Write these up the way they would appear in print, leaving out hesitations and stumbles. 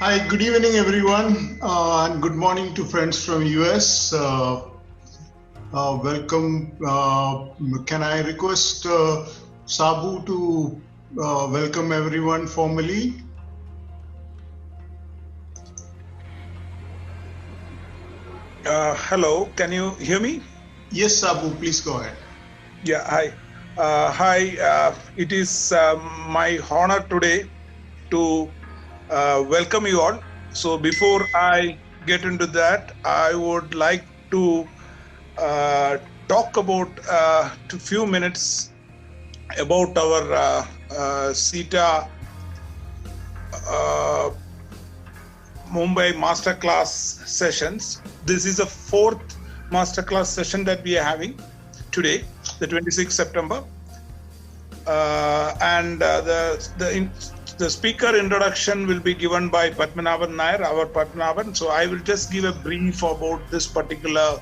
Hi, good evening, everyone, and good morning to friends from US. Welcome. Can I request Sabu to welcome everyone formally? Hello, can you hear me? Yes, Sabu, please go ahead. Yeah, hi. It is my honor today to welcome you all. So, before I get into that, I would like to uh, talk about a few minutes about our CETA uh, Mumbai Masterclass sessions. This is the fourth masterclass session that we are having today, the 26th September. The speaker introduction will be given by Padmanabhan Nair, our Padmanabhan. So I will just give a brief about this particular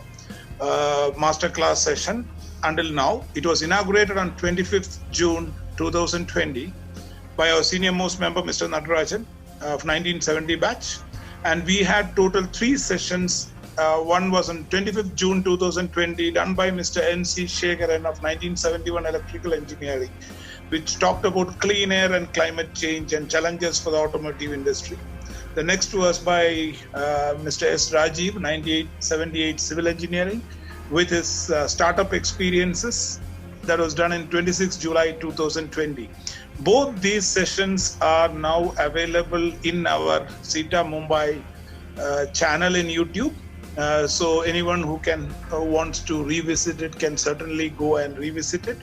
masterclass session. Until now, it was inaugurated on 25th June 2020 by our senior most member, Mr. Natarajan of 1970 batch. And we had total 3 sessions. One was on 25th June 2020, done by Mr. N.C. Shekharan of 1971 Electrical Engineering, which talked about clean air and climate change and challenges for the automotive industry. The next was by Mr. S. Rajiv, 1978 Civil Engineering, with his startup experiences. That was done in 26 July 2020. Both these sessions are now available in our CETA Mumbai channel in YouTube. So anyone who wants to revisit it can certainly go and revisit it.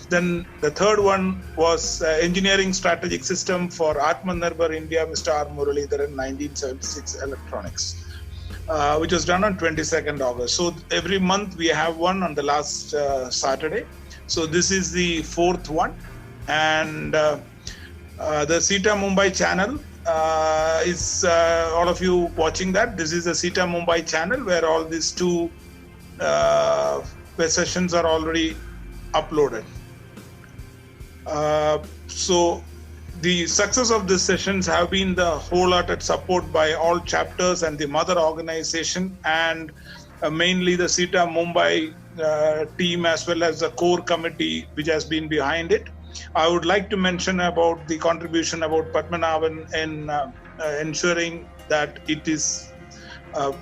Then the third one was Engineering Strategic System for Atmanirbhar India, Mr. R. Muralidharan, 1976 Electronics, which was done on 22nd August. So every month we have one on the last Saturday. So this is the fourth one. And the CETA Mumbai channel is all of you watching that. This is the CETA Mumbai channel where all these two sessions are already uploaded. So the success of these sessions have been the wholehearted support by all chapters and the mother organization, and mainly the CETA Mumbai team as well as the core committee which has been behind it. I would like to mention about the contribution about Padmanabhan in ensuring that it is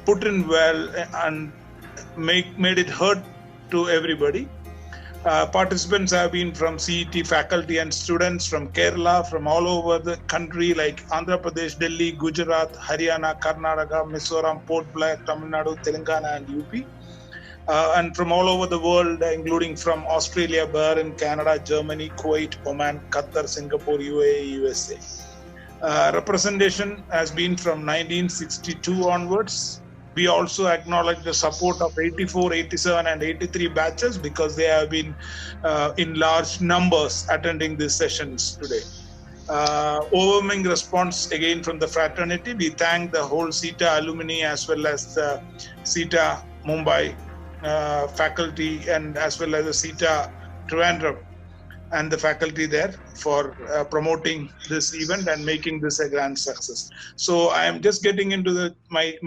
put in well and made it heard to everybody. Participants have been from CET faculty and students from Kerala, from all over the country like Andhra Pradesh, Delhi, Gujarat, Haryana, Karnataka, Mizoram, Port Blair, Tamil Nadu, Telangana and UP. And from all over the world, including from Australia, Bahrain, Canada, Germany, Kuwait, Oman, Qatar, Singapore, UAE, USA. Representation has been from 1962 onwards. We also acknowledge the support of 84, 87 and 83 batches because they have been in large numbers attending these sessions today. Overwhelming response again from the fraternity. We thank the whole CETA alumni as well as the CETA Mumbai faculty and as well as the CETA Trivandrum and the faculty there for promoting this event and making this a grand success. So I am just getting into my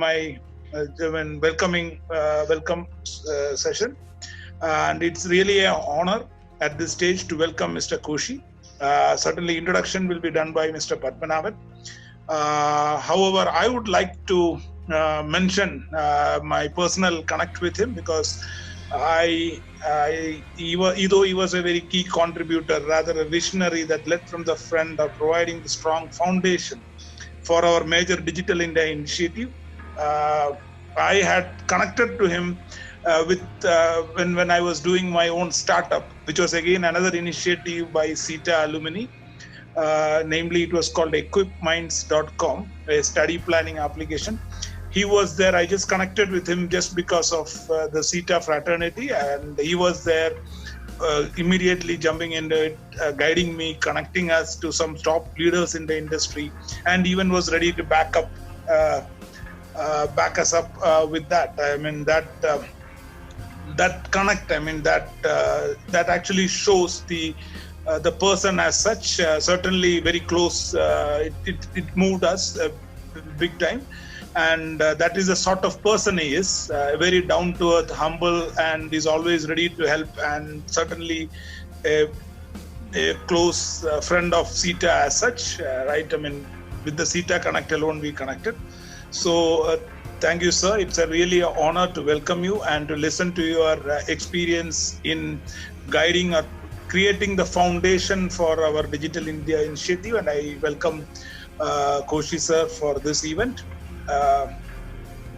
welcome session, and it's really an honor at this stage to welcome Mr. Koshi. Certainly introduction will be done by Mr. Padmanabhan. However, I would like to mention my personal connect with him because though he was a very key contributor, rather a visionary that led from the front of providing the strong foundation for our major Digital India initiative. I had connected to him when I was doing my own startup, which was again another initiative by CETA alumni. Namely, it was called equipminds.com, a study planning application. He was there. I just connected with him just because of the CETA fraternity, and he was there immediately jumping into it, guiding me, connecting us to some top leaders in the industry, and even was ready to back us up with that. I mean that connect. I mean that actually shows the the person as such. Certainly very close. It moved us big time. And that is the sort of person he is, very down to earth, humble, and is always ready to help, and certainly a close friend of CETA as such, right? I mean, with the CETA Connect alone, we connected. So thank you, sir. It's a really honor to welcome you and to listen to your experience in guiding or creating the foundation for our Digital India initiative. And I welcome Koshi sir for this event.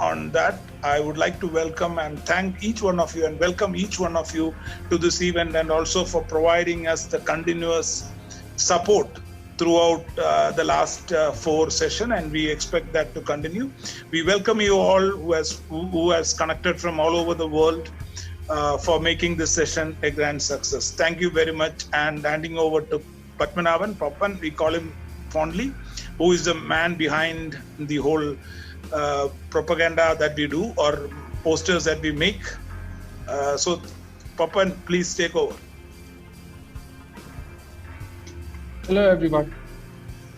On that, I would like to welcome and thank each one of you and welcome each one of you to this event, and also for providing us the continuous support throughout the last 4 sessions, and we expect that to continue. We welcome you all who has connected from all over the world for making this session a grand success. Thank you very much, and handing over to Padmanabhan, Papan, we call him fondly, who is the man behind the whole propaganda that we do or posters that we make. So Papan, please take over. Hello everyone.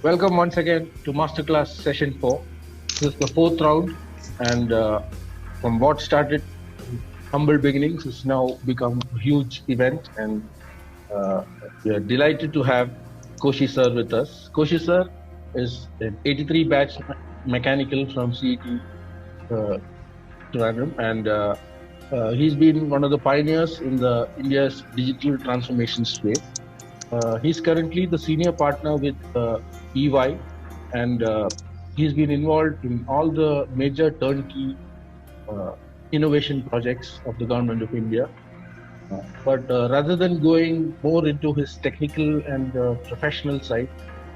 Welcome once again to Masterclass Session 4. This is the 4th round, and from what started humble beginnings, it's now become a huge event, and we are delighted to have Koshi sir with us. Koshi sir is an 83 batch mechanical from CET Trivandrum, and he's been one of the pioneers in the India's digital transformation space. He's currently the senior partner with EY, and he's been involved in all the major turnkey innovation projects of the Government of India. But rather than going more into his technical and professional side,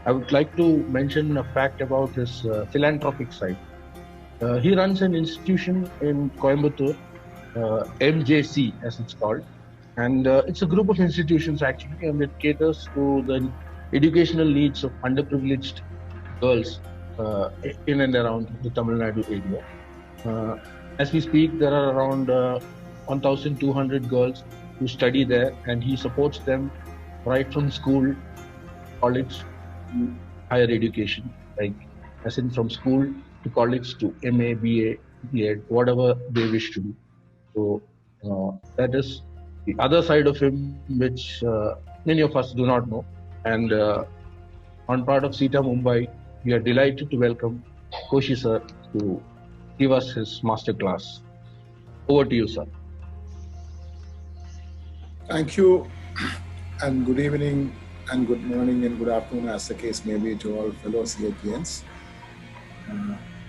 I would like to mention a fact about his philanthropic side. He runs an institution in Coimbatore, MJC as it's called, and it's a group of institutions actually, and it caters to the educational needs of underprivileged girls in and around the Tamil Nadu area. As we speak, there are around 1,200 girls who study there, and he supports them right from school, college, to higher education, like as in from school to college to MA, BA, BEd, whatever they wish to do. So that is the other side of him, which many of us do not know. And on part of CETA Mumbai, we are delighted to welcome Koshi sir to give us his masterclass. Over to you, sir. Thank you, and good evening, and good morning, and good afternoon, as the case may be, to all fellow CETians.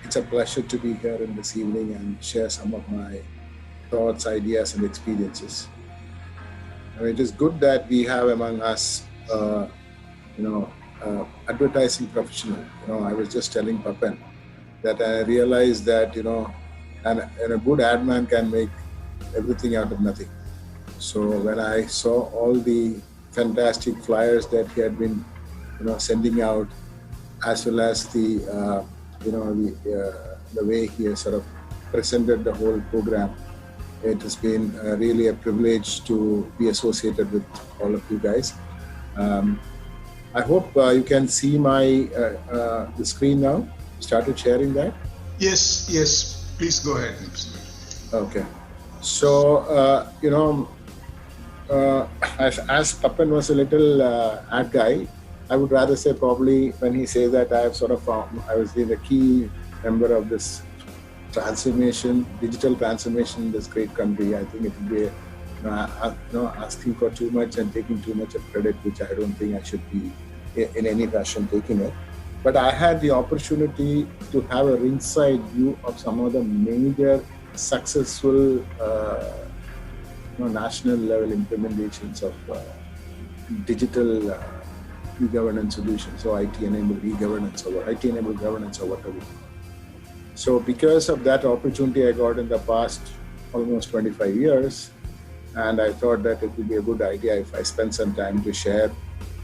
It's a pleasure to be here in this evening and share some of my thoughts, ideas, and experiences. It is good that we have among us, advertising professional. I was just telling Papan that I realized that, and a good ad man can make everything out of nothing. So when I saw all the fantastic flyers that he had been, sending out, as well as the way he has sort of presented the whole program, it has been really a privilege to be associated with all of you guys. I hope you can see my the screen now. Started sharing that? Yes. Please go ahead. Okay. So, as Papan was a little ad guy, I would rather say probably when he says that I have sort of found, I was the key member of this transformation, digital transformation in this great country. I think it would be asking for too much and taking too much of credit, which I don't think I should be in any fashion taking it. But I had the opportunity to have a ringside view of some of the major successful national level implementations of digital e-governance solutions, so IT-enabled e-governance or IT-enabled governance or whatever. So because of that opportunity I got in the past almost 25 years, and I thought that it would be a good idea if I spend some time to share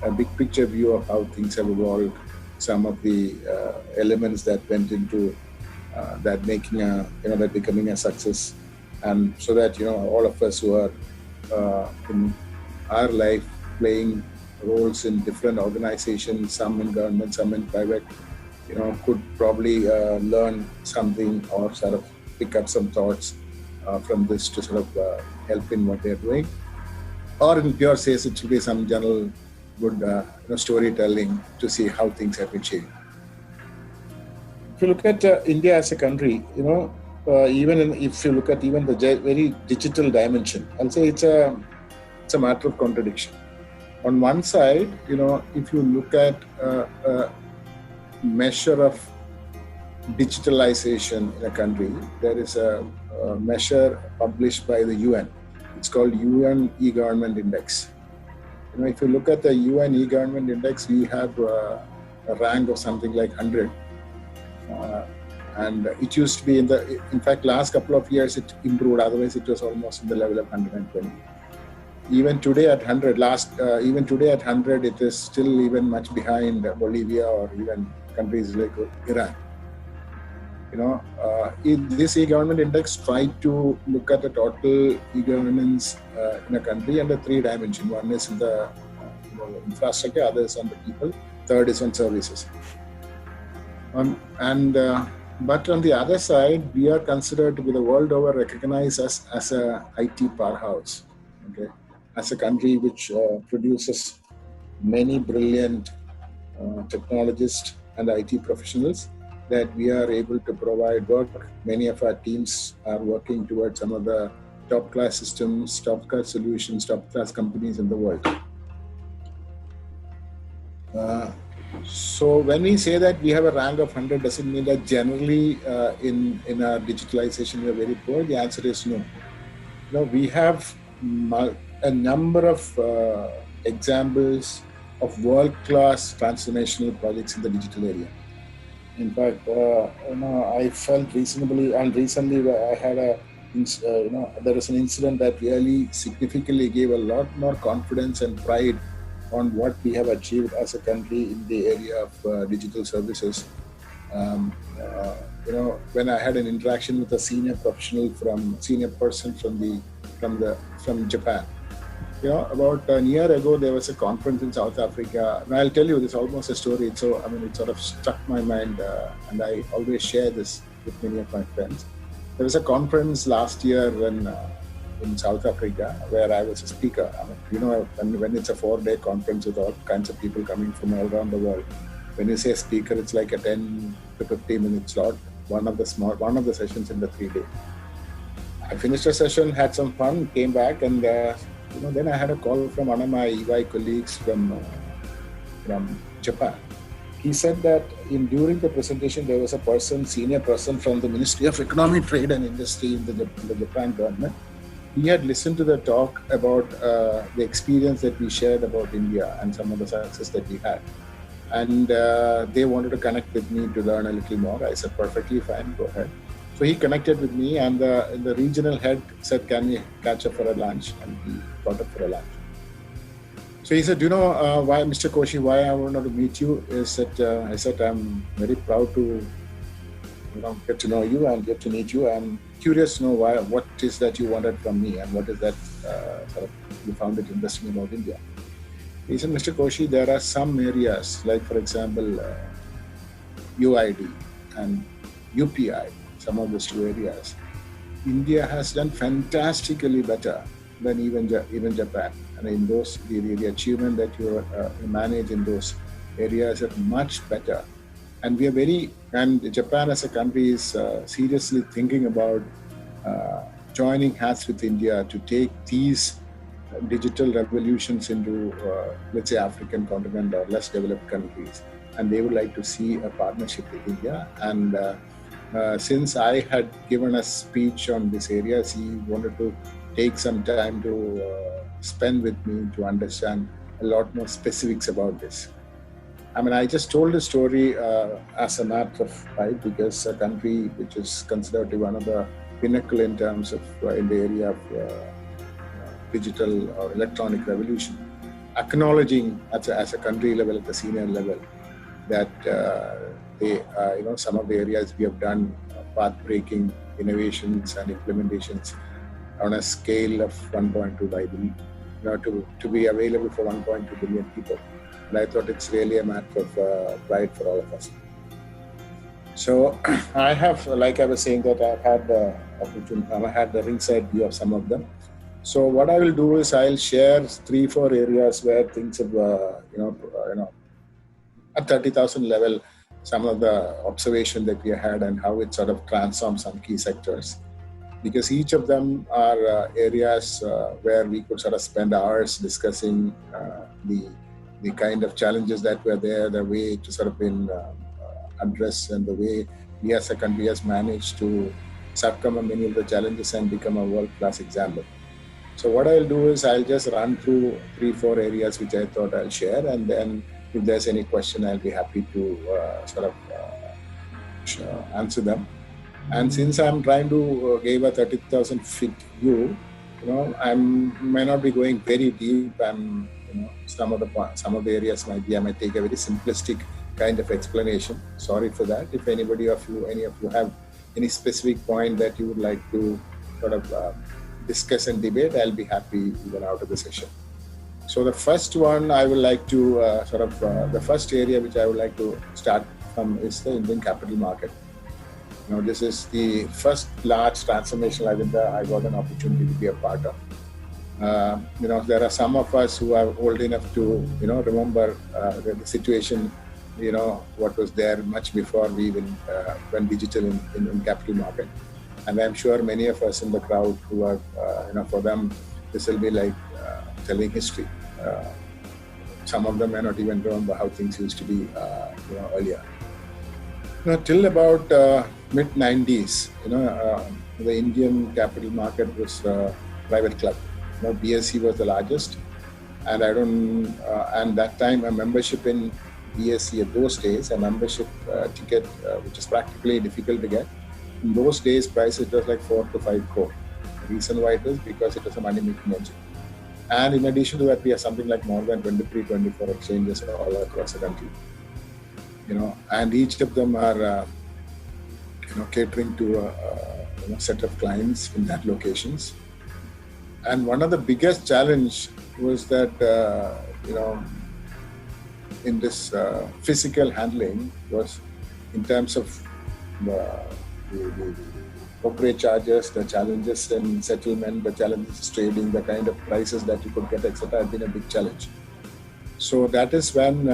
a big picture view of how things have evolved, some of the elements that went into that making that becoming a success, and so that all of us who are in our life playing roles in different organizations, some in government, some in private, could probably learn something or sort of pick up some thoughts from this to sort of help in what they're doing. Or in pure sense, it should be some general good storytelling to see how things have been changed. If you look at India as a country, if you look at even the very digital dimension, I'll say it's a matter of contradiction. On one side, if you look at a measure of digitalization in a country, there is a measure published by the UN. It's called UN e-Government Index. If you look at the UN e-Government Index, we have a rank of something like 100. And it used to be in fact, last couple of years it improved. Otherwise, it was almost in the level of 120. Even today at 100, it is still even much behind Bolivia or even countries like Iran. This e-government index tried to look at the total e-governance in a country under three dimensions. One is in the infrastructure, other is on the people, third is on services. But on the other side, we are considered to be the world over recognized as a IT powerhouse, okay? As a country which produces many brilliant technologists and IT professionals that we are able to provide work. Many of our teams are working towards some of the top-class systems, top-class solutions, top-class companies in the world. So when we say that we have a rank of 100, does it mean that generally in our digitalization we are very poor? The answer is no. We have a number of examples of world-class transformational projects in the digital area. In fact, I felt recently I had there was an incident that really significantly gave a lot more confidence and pride on what we have achieved as a country in the area of digital services. When I had an interaction with a senior person from Japan. About a year ago, there was a conference in South Africa. And I'll tell you, this is almost a story. It sort of struck my mind, and I always share this with many of my friends. There was a conference last year in South Africa where I was a speaker. When it's a 4-day conference with all kinds of people coming from all around the world, when you say speaker, it's like a 10 to 15 minute slot, one of the sessions in the 3-day. I finished the session, had some fun, came back, and then I had a call from one of my EY colleagues from Japan. He said that during the presentation, there was a senior person from the Ministry of Economy, Trade and Industry in the Japan government. He had listened to the talk about the experience that we shared about India and some of the success that we had. And they wanted to connect with me to learn a little more. I said, perfectly fine, go ahead. So he connected with me, and the regional head said, can we catch up for a lunch? And we got up for a lunch. So he said, why, Mr. Koshi, why I wanted to meet you is that I said, I'm very proud to get to know you and get to meet you. I'm curious to know what is that you wanted from me and what is that you found it interesting about India. He said, Mr. Koshi, there are some areas, like for example, UID and UPI, some of those two areas. India has done fantastically better than even Japan. And in those, the achievement that you manage in those areas are much better. And Japan as a country is seriously thinking about joining hands with India to take these digital revolutions into, let's say, African continent or less developed countries. And they would like to see a partnership with India. And since I had given a speech on this area, he wanted to take some time to spend with me to understand a lot more specifics about this. I just told the story as a matter of pride because a country which is considered to be one of the pinnacle in terms of in the area of digital or electronic revolution, acknowledging as a country level, at the senior level, that some of the areas we have done path-breaking innovations and implementations on a scale of 1.2 by to be available for 1.2 billion people. And I thought it's really a matter of pride for all of us. So I have, like I was saying, that I've had the opportunity, I had the ringside view of some of them. So what I will do is I'll share 3-4 areas where things have, at 30,000 level, some of the observation that we had and how it sort of transformed some key sectors. Because each of them are areas where we could sort of spend hours discussing the kind of challenges that were there, the way to sort of been addressed, and the way we as a country has managed to succumb many of the challenges and become a world-class example. So what I'll do is I'll just run through 3-4 areas which I thought I'll share, and then if there's any question, I'll be happy to answer them. And since I'm trying to give a 30,000 feet view, I may not be going very deep, and some of the areas I might take a very simplistic kind of explanation. Sorry for that. If any of you have any specific point that you would like to sort of discuss and debate, I'll be happy even out of the session. So the first one I would like to the first area which I would like to start from is the Indian capital market. This is the first large transformational agenda I got an opportunity to be a part of. There are some of us who are old enough to, remember the situation, what was there much before we even went digital in capital market. And I'm sure many of us in the crowd who are, for them, this will be like telling history. Some of them may not even remember how things used to be, earlier. Till about mid-90s, the Indian capital market was a private club. BSE was the largest, and and that time a membership in BSE at those days, a membership ticket, which is practically difficult to get. In those days, prices was like 4 to 5 crore. The reason why it was because it was a money-making engine. And in addition to that, we have something like more than 23, 24 exchanges all across the country. And each of them are, catering to a set of clients in that locations. And one of the biggest challenge was that, in this physical handling was in terms of the brokerage charges, the challenges in settlement, the challenges in trading, the kind of prices that you could get, etc., had been a big challenge. So that is when,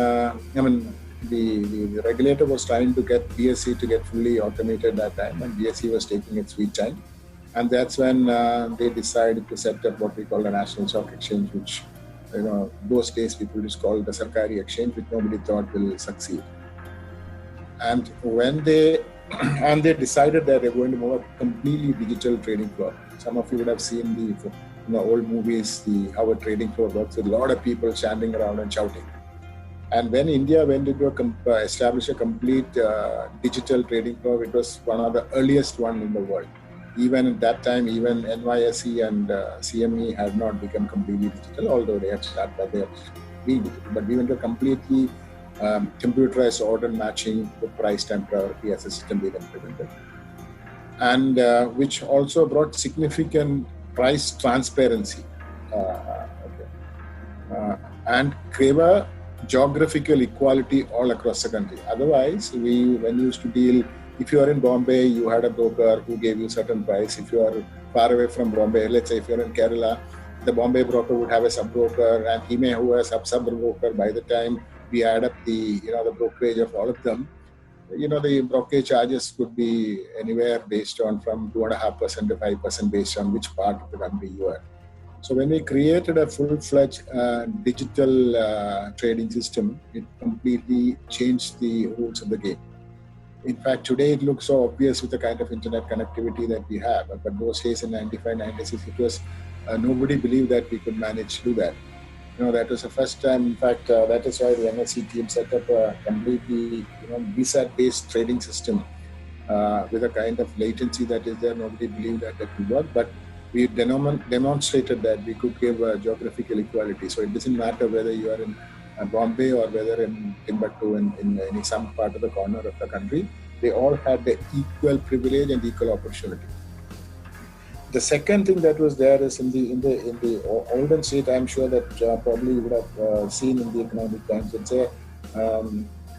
the regulator was trying to get BSE to get fully automated that time, and BSE was taking its sweet time. And that's when they decided to set up what we call the National Stock Exchange, which, those days people just called the Sarkari Exchange, which nobody thought will succeed. And when they decided that they're going to move a completely digital trading floor. Some of you would have seen the old movies, how a trading floor works with a lot of people standing around and shouting. And when India went into establish a complete digital trading floor, it was one of the earliest one in the world. Even at that time, even NYSE and CME had not become completely digital, although they had started by their being digital. But we went to a completely computerized order matching with price time priority as a system being implemented. And which also brought significant price transparency and greater geographical equality all across the country. Otherwise, when you used to deal, if you are in Bombay, you had a broker who gave you certain price. If you are far away from Bombay, let's say if you're in Kerala, the Bombay broker would have a sub-broker, and he may have a sub-broker. By the time we add up the brokerage of all of them, the brokerage charges could be anywhere based on from 2.5% to 5% based on which part of the country you are. So when we created a full-fledged digital trading system, it completely changed the rules of the game. In fact, today it looks so obvious with the kind of internet connectivity that we have. But those days in 95, 96, it was nobody believed that we could manage to do that. That was the first time. In fact, that is why the NSE team set up a completely VSAT-based trading system with a kind of latency that is there. Nobody believed that would work, but we demonstrated that we could give geographical equality. So it doesn't matter whether you are in Bombay or whether in Timbuktu in some part of the corner of the country. They all had the equal privilege and equal opportunity. The second thing that was there is in the olden state, I'm sure that probably you would have seen in the Economic Times, it's a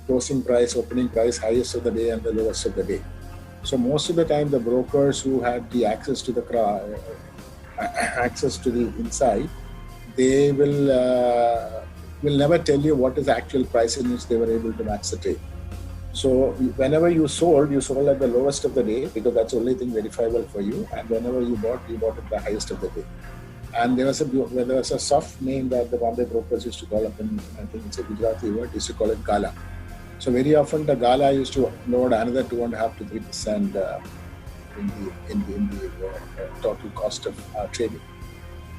closing price, opening price, highest of the day and the lowest of the day. So most of the time, the brokers who had the access to the inside, they will never tell you what is the actual price in which they were able to match the trade. So whenever you sold at the lowest of the day, because that's the only thing verifiable for you. And whenever you bought at the highest of the day. And there was a soft name that the Bombay brokers used to call up, and I think it's a Gujarati word, used to call it Gala. So very often the Gala used to load another 2.5 to 3% in the total cost of trading.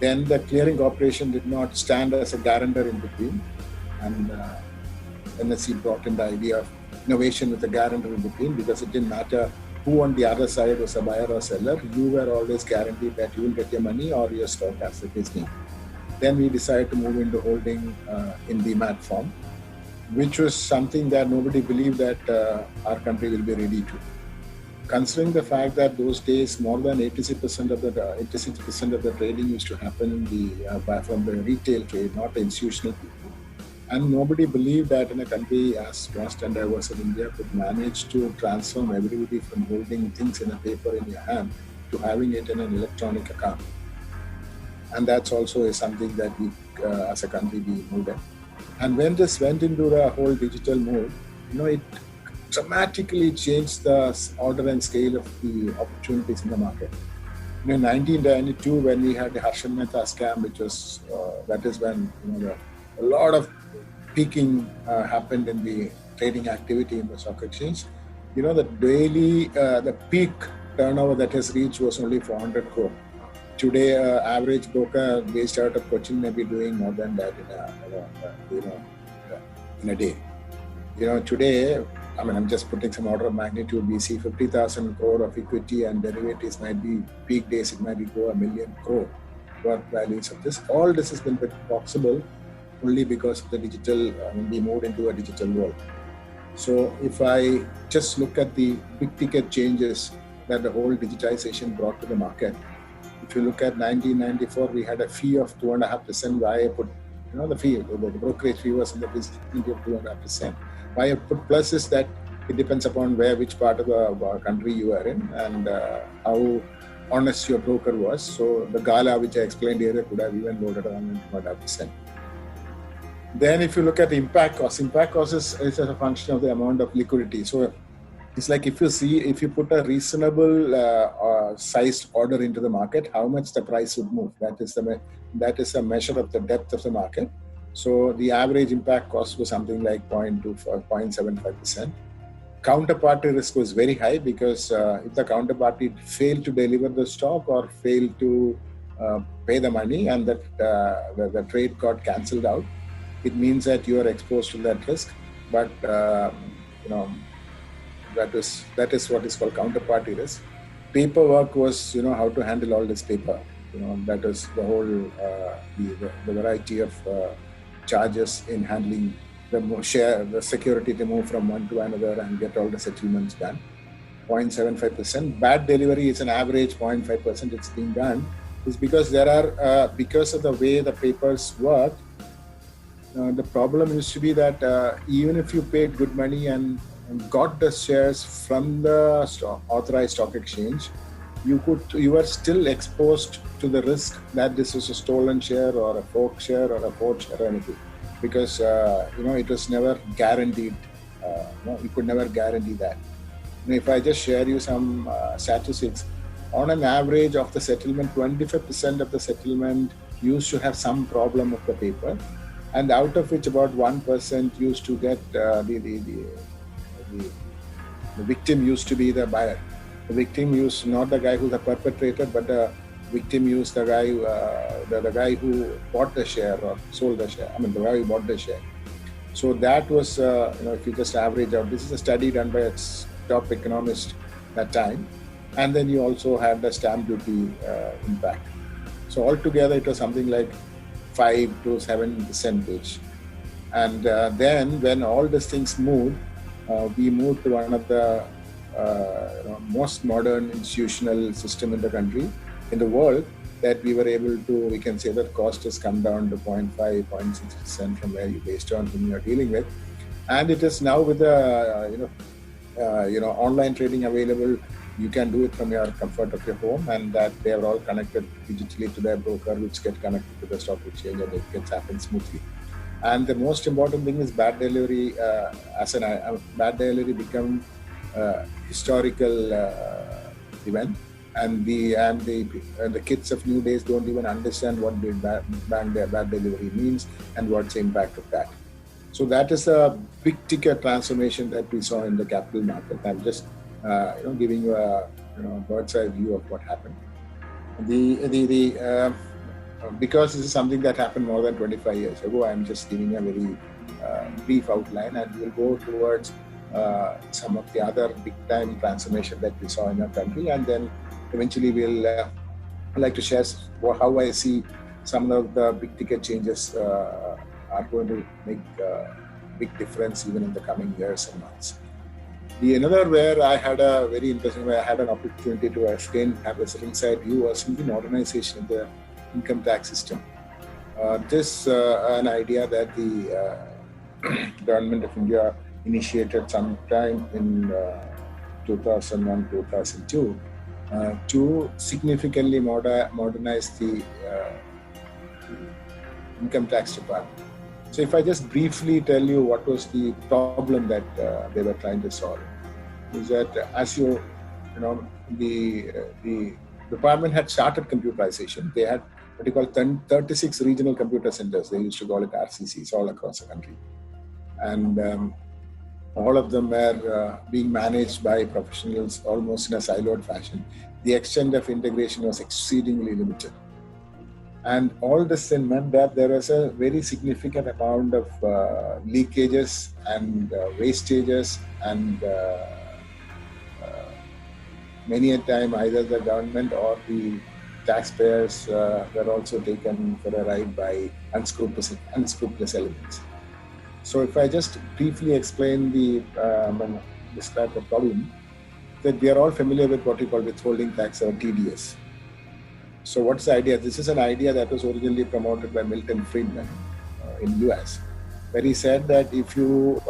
Then the clearing corporation did not stand as a guarantor in between, and NSE brought in the idea of innovation with a guarantor in between, because it didn't matter who on the other side was a buyer or seller, you were always guaranteed that you will get your money or your stock as the case may be. Then we decided to move into holding in demat form, which was something that nobody believed that our country will be ready to. Considering the fact that those days more than 86% of the trading used to happen from the retail trade, not the institutional people. And nobody believed that in a country as vast and diverse as India could manage to transform everybody from holding things in a paper in your hand to having it in an electronic account. And that's also something that we, as a country, we moved in. And when this went into the whole digital mode, it dramatically changed the order and scale of the opportunities in the market. In 1992, when we had the Harshad Mehta scam, which was that is when a lot of peaking happened in the trading activity in the stock exchange. The daily, the peak turnover that has reached was only 400 crore. Today, average broker based out of Cochin may be doing more than that in a day. Today, I'm just putting some order of magnitude. We see 50,000 crore of equity and derivatives might be peak days. It might go 1 million crore worth values of this. All this has been possible only because of the digital, we moved into a digital world. So if I just look at the big ticket changes that the whole digitization brought to the market, if you look at 1994, we had a fee of 2.5%. Why I put, the fee, the brokerage fee was in the vicinity of 2.5%. Why I put plus is that it depends upon which part of the country you are in and how honest your broker was. So the Gala, which I explained earlier, could have even loaded on 2.5%. Then if you look at the impact cost is a function of the amount of liquidity. So it's like if you put a reasonable sized order into the market, how much the price would move. That is a measure of the depth of the market. So the average impact cost was something like 0.75%. Counterparty risk was very high because if the counterparty failed to deliver the stock or failed to pay the money and that the trade got cancelled out, it means that you are exposed to that risk. But that is what is called counterparty risk. Paperwork was how to handle all this paper. That is the whole the variety of charges in handling the security to move from one to another and get all the settlements done. 0.75%. Bad delivery is an average 0.5%. It's being done. It's because because of the way the papers work. The problem used to be that even if you paid good money and got the shares from the authorized stock exchange, you were still exposed to the risk that this is a stolen share or a forked share or a forged share or anything, because it was never guaranteed. You could never guarantee that. If I just share you some statistics, on an average of the settlement, 25% of the settlement used to have some problem with the paper. And out of which about 1% used to get the victim used to be the buyer. The victim used not the guy who's the perpetrator, but the victim used the guy who bought the share or sold the share. The guy who bought the share. So that was if you just average out. This is a study done by a top economist that time, and then you also had the stamp duty impact. So altogether, it was something like 5 to 7%. And then when all these things moved, we moved to one of the most modern institutional system in the country, in the world, that we were able to, we can say that cost has come down to 0.5, 0.6% from where you, based on whom you're dealing with. And it is now with the, online trading available, you can do it from your comfort of your home, and that they are all connected digitally to their broker, which get connected to the stock exchange, and it gets happen smoothly. And the most important thing is bad delivery. Bad delivery become historical event, and the kids of new days don't even understand what bad delivery means and what's the impact of that. So that is a big ticket transformation that we saw in the capital market. I'm just giving you a bird's eye view of what happened. Because this is something that happened more than 25 years ago, I'm just giving a very brief outline, and we'll go towards some of the other big-time transformation that we saw in our country, and then eventually we'll I'd like to share how I see some of the big-ticket changes are going to make a big difference even in the coming years and months. Another where I had a very interesting, where I had an opportunity to have a ringside view was in the modernization of the income tax system. This an idea that the government of India initiated sometime in 2001-2002 to significantly modernize the income tax department. So if I just briefly tell you what was the problem that they were trying to solve, is that as the department had started computerization. They had what you call 36 regional computer centers. They used to call it RCCs all across the country. And all of them were being managed by professionals almost in a siloed fashion. The extent of integration was exceedingly limited. And all this then meant that there was a very significant amount of leakages and wastages, and many a time either the government or the taxpayers were also taken for a ride by unscrupulous elements. So if I just briefly explain describe the problem, that we are all familiar with what we call withholding tax or TDS. So what's the idea? This is an idea that was originally promoted by Milton Friedman in US, where he said that if you,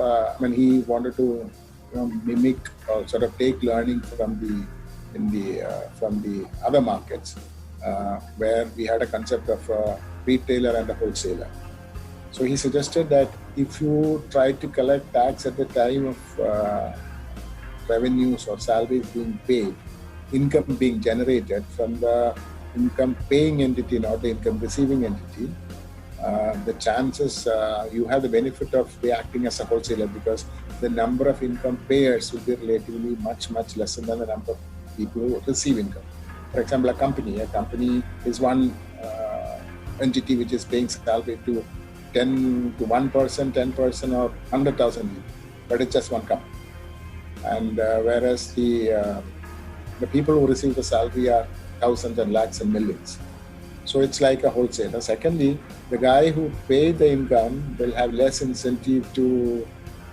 he wanted to mimic or sort of take learning from the other markets, where we had a concept of a retailer and a wholesaler. So he suggested that if you try to collect tax at the time of revenues or salaries being paid, income being generated from the income paying entity, not the income receiving entity, the chances you have the benefit of acting as a wholesaler, because the number of income payers will be relatively much lesser than the number of people who receive income. For example, a company is one entity which is paying salary to 1 person, 10% or 100,000 people, but it's just one company. And whereas the people who receive the salary are thousands and lakhs and millions. So it's like a wholesaler. Secondly, the guy who paid the income will have less incentive to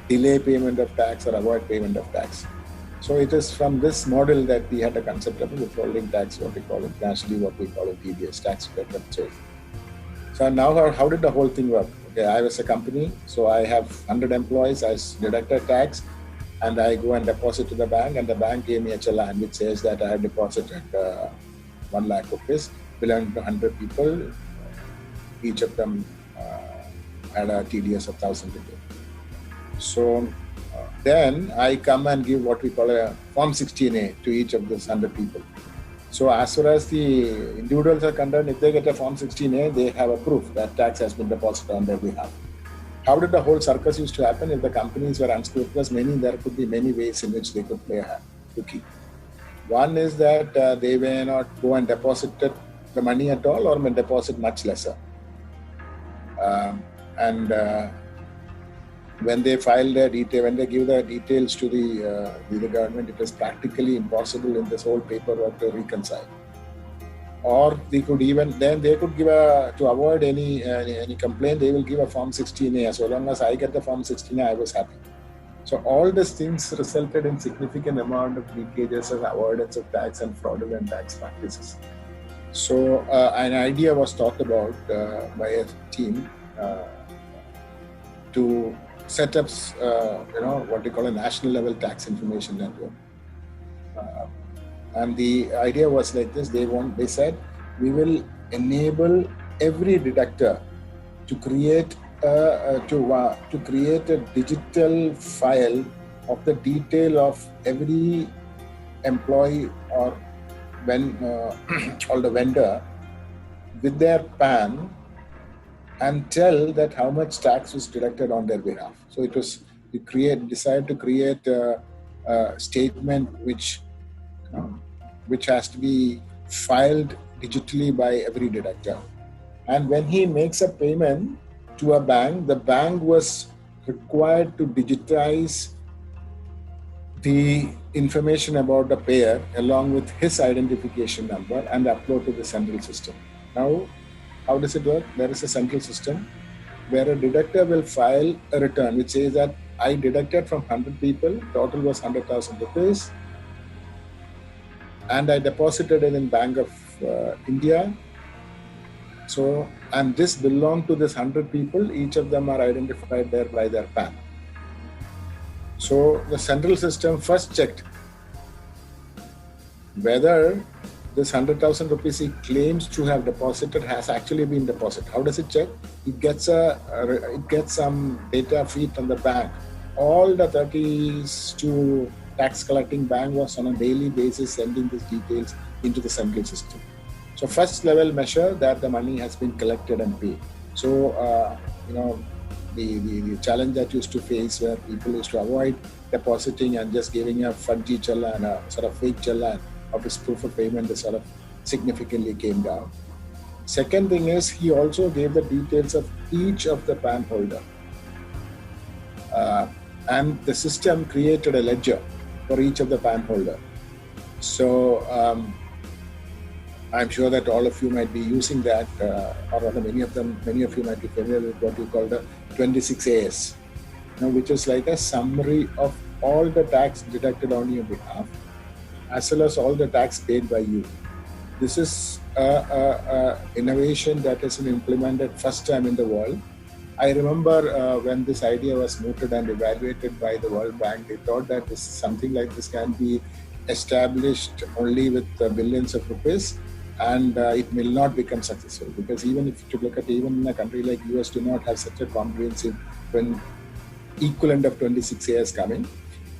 delay payment of tax or avoid payment of tax. So it is from this model that we had a concept of withholding tax, what we call it nationally, what we call it TDS, tax deduction. So now how did the whole thing work? Okay, I was a company, so I have 100 employees, I deduct a tax, and I go and deposit to the bank, and the bank gave me a challan which says that I have deposited 1 lakh rupees belonging to 100 people. Each of them had a TDS of 1,000 rupees. So then I come and give what we call a Form 16A to each of those 100 people. So as far as the individuals are concerned, if they get a Form 16A, they have a proof that tax has been deposited on their behalf. How did the whole circus used to happen? If the companies were unscrupulous, there could be many ways in which they could play a cookie. One is that they may not go and deposit the money at all, or may deposit much lesser. When they file their detail, when they give the details to the government, it is practically impossible in this whole paperwork to reconcile. Or they could give to avoid any complaint, they will give a Form 16A. So long as I get the Form 16A, I was happy. So all these things resulted in significant amount of leakages and avoidance of tax and fraudulent tax practices. So an idea was talked about by a team to set up, what they call a national level tax information network. And the idea was like this: they said, we will enable every deductor to create to create a digital file of the detail of every employee or the vendor with their PAN, and tell that how much tax was deducted on their behalf. So decided to create a statement which has to be filed digitally by every deductor. And when he makes a payment to a bank, the bank was required to digitize the information about the payer along with his identification number and upload to the central system. Now, how does it work? There is a central system where a deductor will file a return which says that I deducted from 100 people, total was 100,000 rupees, and I deposited it in Bank of India. So, and this belonged to this 100 people, each of them are identified there by their PAN. So the central system first checked whether this 100,000 rupees he claims to have deposited has actually been deposited. How does it check? It gets some data feed from the bank. All the 32 tax collecting bank was on a daily basis sending these details into the central system. So first level measure that the money has been collected and paid. So the challenge that used to face where people used to avoid depositing and just giving a fudgy challan, a sort of fake challan of his proof of payment, sort of significantly came down. Second thing is he also gave the details of each of the PAN holder. And the system created a ledger for each of the PAN holder. So I'm sure that all of you might be using that, or rather many of you might be familiar with what you call the 26AS, which is like a summary of all the tax deducted on your behalf, as well as all the tax paid by you. This is an innovation that has been implemented first time in the world. I remember when this idea was mooted and evaluated by the World Bank, they thought that something like this can be established only with billions of rupees, and it will not become successful, because even if you look at even in a country like US do not have such a comprehensive equivalent of 26AS coming.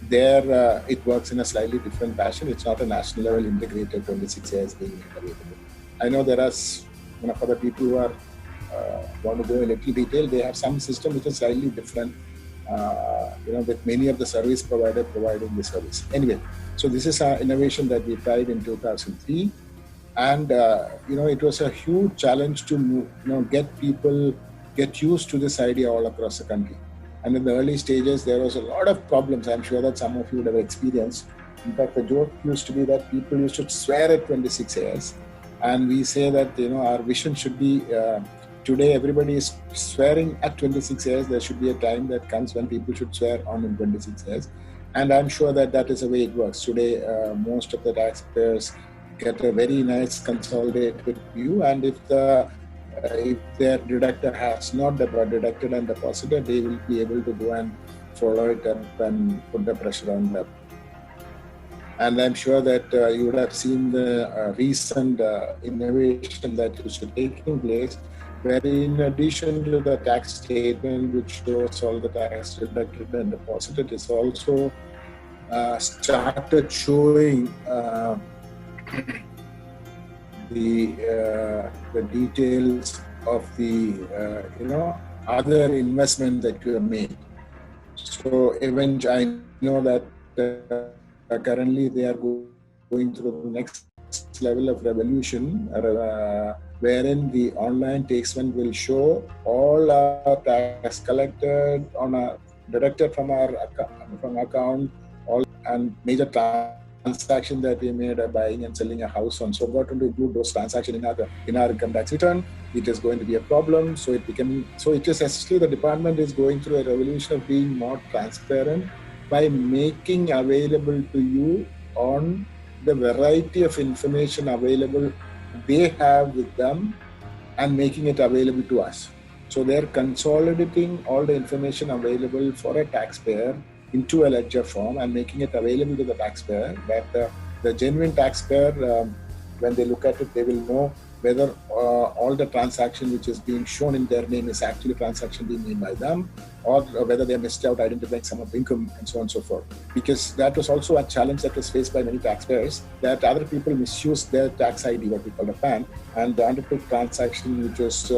There it works in a slightly different fashion. It's not a national level integrated 26AS being available. I know there are for the people who are want to go in little detail, they have some system which is slightly different, with many of the service providers providing the service. Anyway, so this is an innovation that we tried in 2003. And, it was a huge challenge to, get used to this idea all across the country. And in the early stages, there was a lot of problems. I'm sure that some of you would have experienced. In fact, the joke used to be that people used to swear at 26AS. And we say that, our vision should be, today everybody is swearing at 26AS. There should be a time that comes when people should swear on in 26AS. And I'm sure that is the way it works. Today, most of the taxpayers get a very nice consolidated view, and if their deductor has not deducted and deposited, they will be able to go and follow it up and put the pressure on them. And I'm sure that you would have seen the recent innovation that is taking place, where in addition to the tax statement which shows all the tax deducted and deposited, is also started showing the details of the other investment that you have made. So eventually, I know that currently they are going through the next level of revolution, wherein the online taxman will show all our tax collected on a deducted from our account, all and major transaction that we made buying and selling a house on. So got to include those transactions in our income tax return. It is going to be a problem. So it is essentially the department is going through a revolution of being more transparent by making available to you on the variety of information available they have with them and making it available to us. So they're consolidating all the information available for a taxpayer into a ledger form and making it available to the taxpayer, that the genuine taxpayer, when they look at it, they will know whether all the transaction which is being shown in their name is actually a transaction being made by them, or whether they missed out identifying some of the income and so on and so forth. Because that was also a challenge that was faced by many taxpayers, that other people misused their tax ID, what we call a PAN, and undertook transaction which was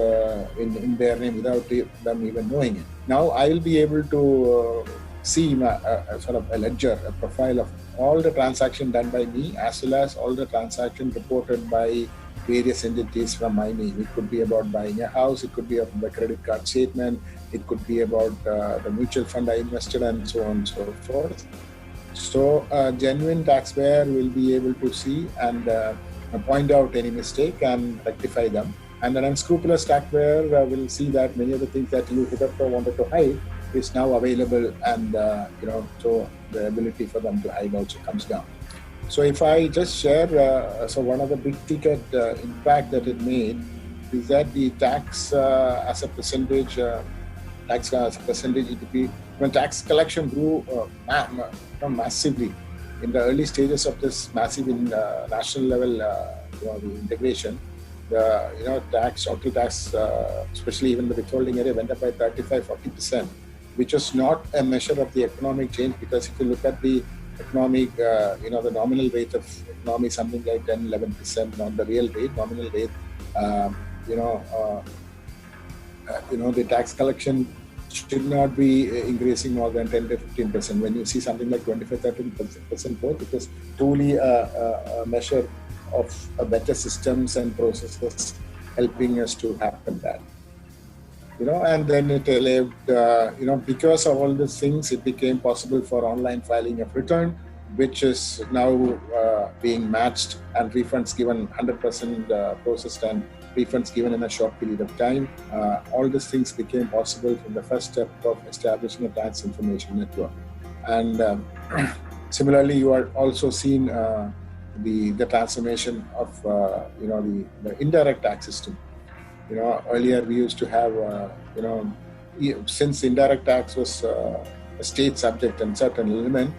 in their name without them even knowing it. Now I will be able to see a sort of a ledger, a profile of all the transaction done by me, as well as all the transaction reported by various entities from my name. It could be about buying a house, it could be about the credit card statement, it could be about the mutual fund I invested, and so on and so forth. So a genuine taxpayer will be able to see and point out any mistake and rectify them. And an unscrupulous taxpayer will see that many of the things that you hitherto wanted to hide is now available, and so the ability for them to hide also comes down. So if I just share, so one of the big ticket impact that it made is that the tax as a percentage, GDP, when tax collection grew massively in the early stages of this massive national level, the integration, the total tax, especially even the withholding area, went up by 35-40%, which was not a measure of the economic change, because if you look at the economic, the nominal rate of economy, something like 10-11% on the real rate, nominal rate, the tax collection should not be increasing more than 10-15%. When you see something like 25-30% growth, it is truly a measure of better systems and processes helping us to happen that. And then it allowed, because of all these things, it became possible for online filing of return, which is now being matched, and refunds given 100% processed and refunds given in a short period of time. All these things became possible from the first step of establishing a tax information network. And similarly, you are also seeing the transformation of the indirect tax system. Earlier we used to have, since indirect tax was a state subject and certain element,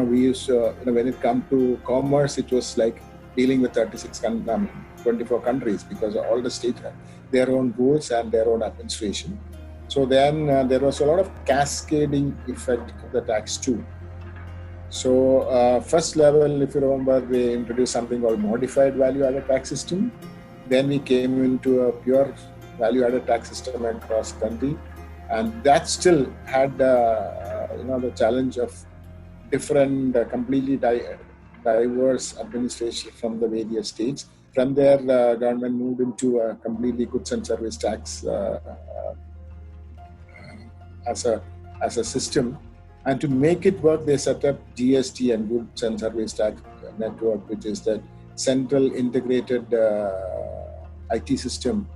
we used to, when it come to commerce, it was like dealing with 24 countries, because all the states have their own rules and their own administration. So then there was a lot of cascading effect of the tax too. So first level, if you remember, we introduced something called modified value-added tax system. Then we came into a pure value-added tax system across country, and that still had the challenge of different, completely diverse administration from the various states. From there, the government moved into a completely goods and service tax as a system, and to make it work, they set up GST and Goods and Service Tax Network, which is the central integrated IT system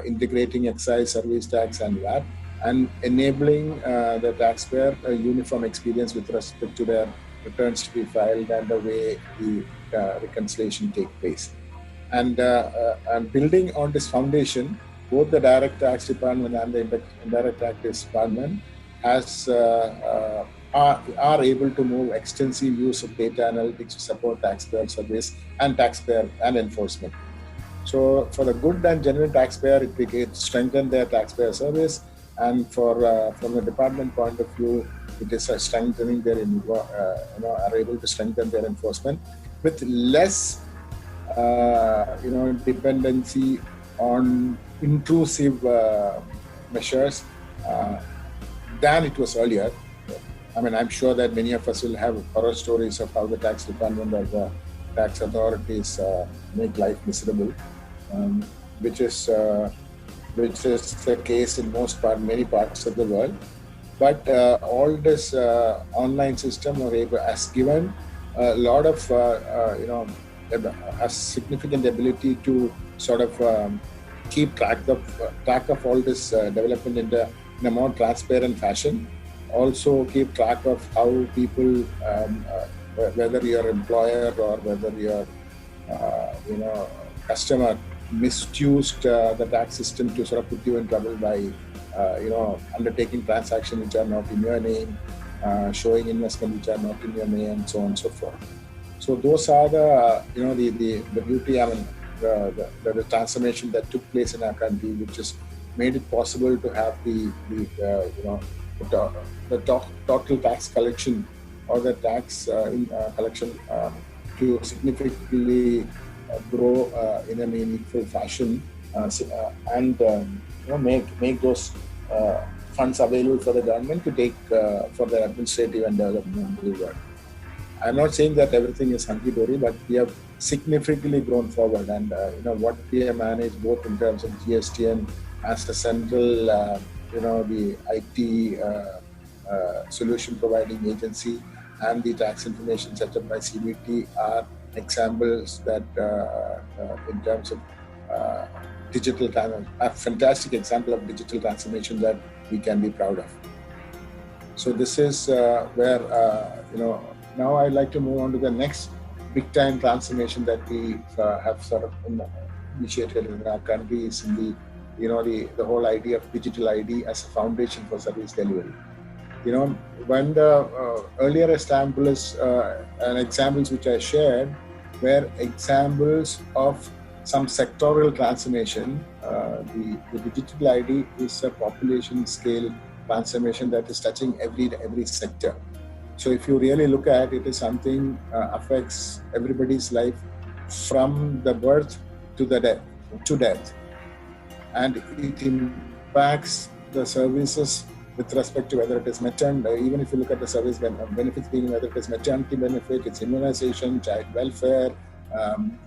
integrating excise, service tax, and VAT, and enabling the taxpayer a uniform experience with respect to their returns to be filed and the way the reconciliation take place. And building on this foundation, both the direct tax department and the indirect tax department are able to move extensive use of data analytics to support taxpayer service and taxpayer and enforcement. So for the good and genuine taxpayer, it strengthened their taxpayer service, and for from the department point of view, it is strengthening their are able to strengthen their enforcement with less dependency on intrusive measures than it was earlier. I mean, I'm sure that many of us will have horror stories of how the tax department or the tax authorities make life miserable, which is the case in many parts of the world. But all this online system has given a lot of a significant ability to sort of keep track of all this development in a more transparent fashion. Also keep track of how people, whether you're employer or whether you're customer misused the tax system to sort of put you in trouble by undertaking transactions which are not in your name, showing investment which are not in your name, and so on and so forth. So those are the the beauty. I mean, the transformation that took place in our country, which has made it possible to have the total tax collection or the tax collection to significantly grow in a meaningful fashion and make those funds available for the government to take for their administrative and developmental work. I'm not saying that everything is hunky-dory, but we have significantly grown forward, and what we have managed both in terms of GSTN as the central, the IT solution providing agency and the tax information set up by CBT are examples that in terms of digital, a fantastic example of digital transformation that we can be proud of. So this is where, now I'd like to move on to the next big time transformation that we have sort of initiated in our country is in the whole idea of digital ID as a foundation for service delivery. When the earlier examples and examples which I shared were examples of some sectoral transformation, the digital ID is a population scale transformation that is touching every sector. So if you really look at it, it is something affects everybody's life from the birth to the death, and it impacts the services with respect to whether it is maternity, even if you look at the service benefits being whether it is maternity benefit, it's immunization, child welfare,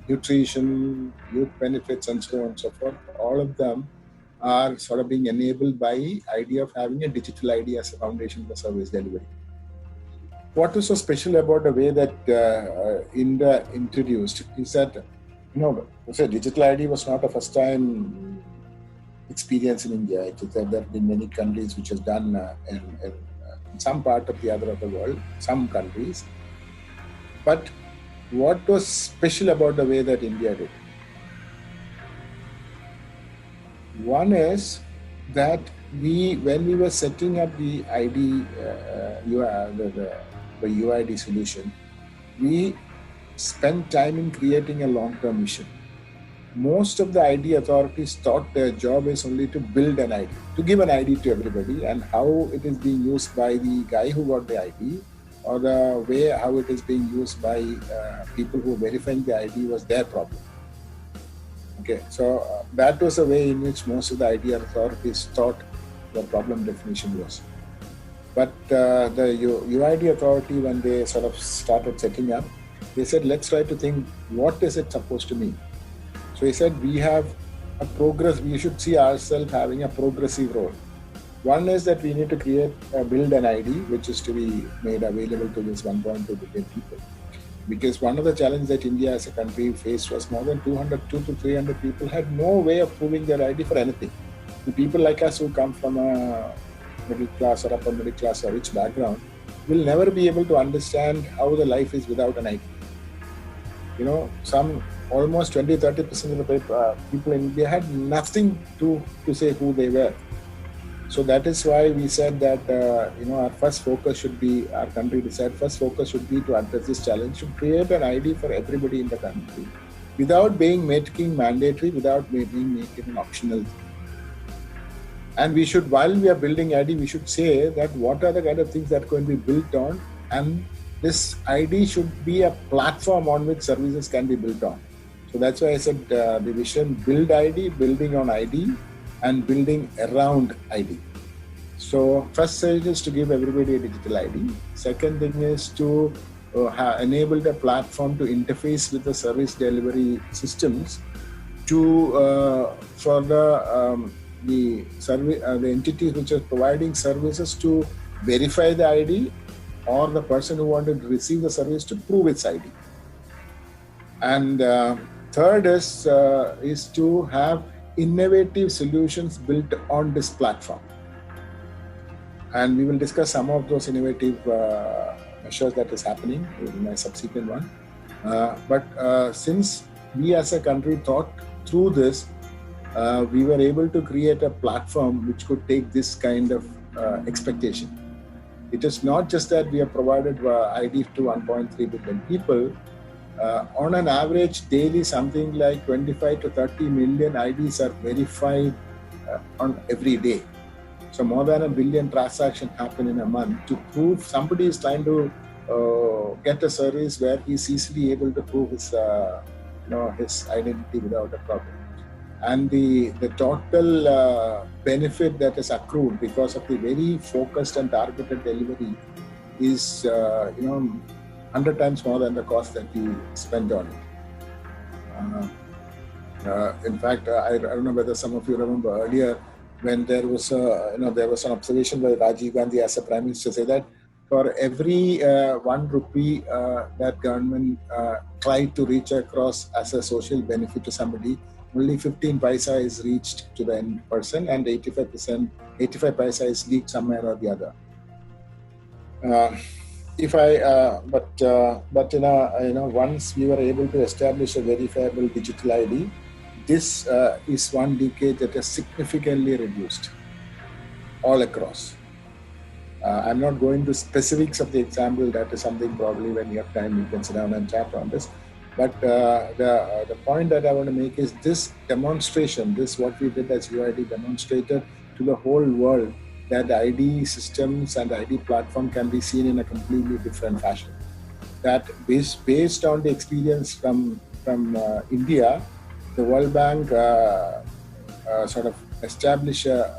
nutrition, youth benefits, and so on and so forth. All of them are sort of being enabled by the idea of having a digital ID as a foundation for service delivery. What was so special about the way that India introduced is that, digital ID was not a first time experience in India. There have been many countries which have done in some part of the other of the world, some countries. But what was special about the way that India did? One is that when we were setting up the ID, the UID solution, we spent time in creating a long-term mission. Most of the ID authorities thought their job is only to build an ID, to give an ID to everybody, and how it is being used by the guy who got the ID, or the way how it is being used by people who are verifying the ID was their problem. Okay, so that was the way in which most of the ID authorities thought the problem definition was. But the UID authority, when they sort of started setting up, they said, let's try to think, what is it supposed to mean? So he said, we should see ourselves having a progressive role. One is that we need to build an ID, which is to be made available to this 1.2 billion people. Because one of the challenges that India as a country faced was more than 200 to 300 people had no way of proving their ID for anything. The people like us who come from a middle class or upper middle class or rich background will never be able to understand how the life is without an ID. Some almost 20-30% of the people in India had nothing to say who they were. So that is why we said that our first focus should be, our country decided first focus should be to address this challenge, to create an ID for everybody in the country without making mandatory, without making it an optional thing. And we should, while we are building ID, we should say that what are the kind of things that are going to be built on, and this ID should be a platform on which services can be built on. So that's why I said the vision, build ID, building on ID, and building around ID. So first thing is to give everybody a digital ID. Second thing is to enable the platform to interface with the service delivery systems for the entities which are providing services to verify the ID, or the person who wanted to receive the service to prove its ID. And third is to have innovative solutions built on this platform. And we will discuss some of those innovative measures that is happening in my subsequent one. But since we as a country thought through this, we were able to create a platform which could take this kind of expectation. It is not just that we have provided ID to 1.3 billion people. On an average daily, something like 25 to 30 million IDs are verified on every day. So more than 1 billion transactions happen in a month to prove somebody is trying to get a service where he's easily able to prove his identity without a problem. And the total benefit that is accrued because of the very focused and targeted delivery is 100 times more than the cost that we spend on it. In fact, I don't know whether some of you remember earlier when there was an observation by Rajiv Gandhi as a Prime Minister say that for every 1 rupee that government tried to reach across as a social benefit to somebody, only 15 paisa is reached to the end person, and 85 paisa is leaked somewhere or the other. Once we were able to establish a verifiable digital ID, this is one leakage that has significantly reduced all across. I'm not going to specifics of the example. That is something probably when you have time you can sit down and chat on this. But the point that I want to make is this demonstration, what we did as UID demonstrated to the whole world that ID systems and ID platform can be seen in a completely different fashion. That based on the experience from India, the World Bank sort of established a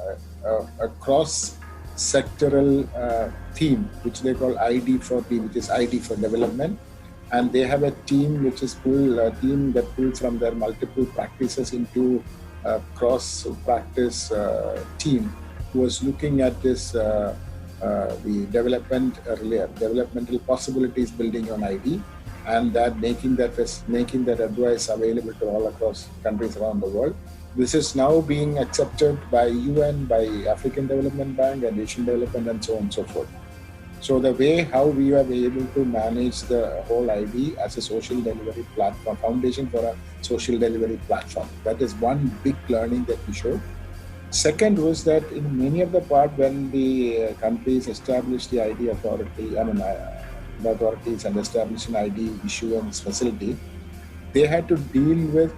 cross-sectoral theme, which they call ID4P, which is ID for development. And they have a team which is team that pulls from their multiple practices into a cross-practice team who was looking at this the developmental possibilities building on ID, and that making that advice available to all across countries around the world. This is now being accepted by UN, by African Development Bank and Asian Development and so on and so forth. So the way how we are able to manage the whole ID as a social delivery platform, foundation for a social delivery platform. That is one big learning that we showed. Second was that in many of the part when the countries established the ID authority, the authorities and established an ID issuance facility, they had to deal with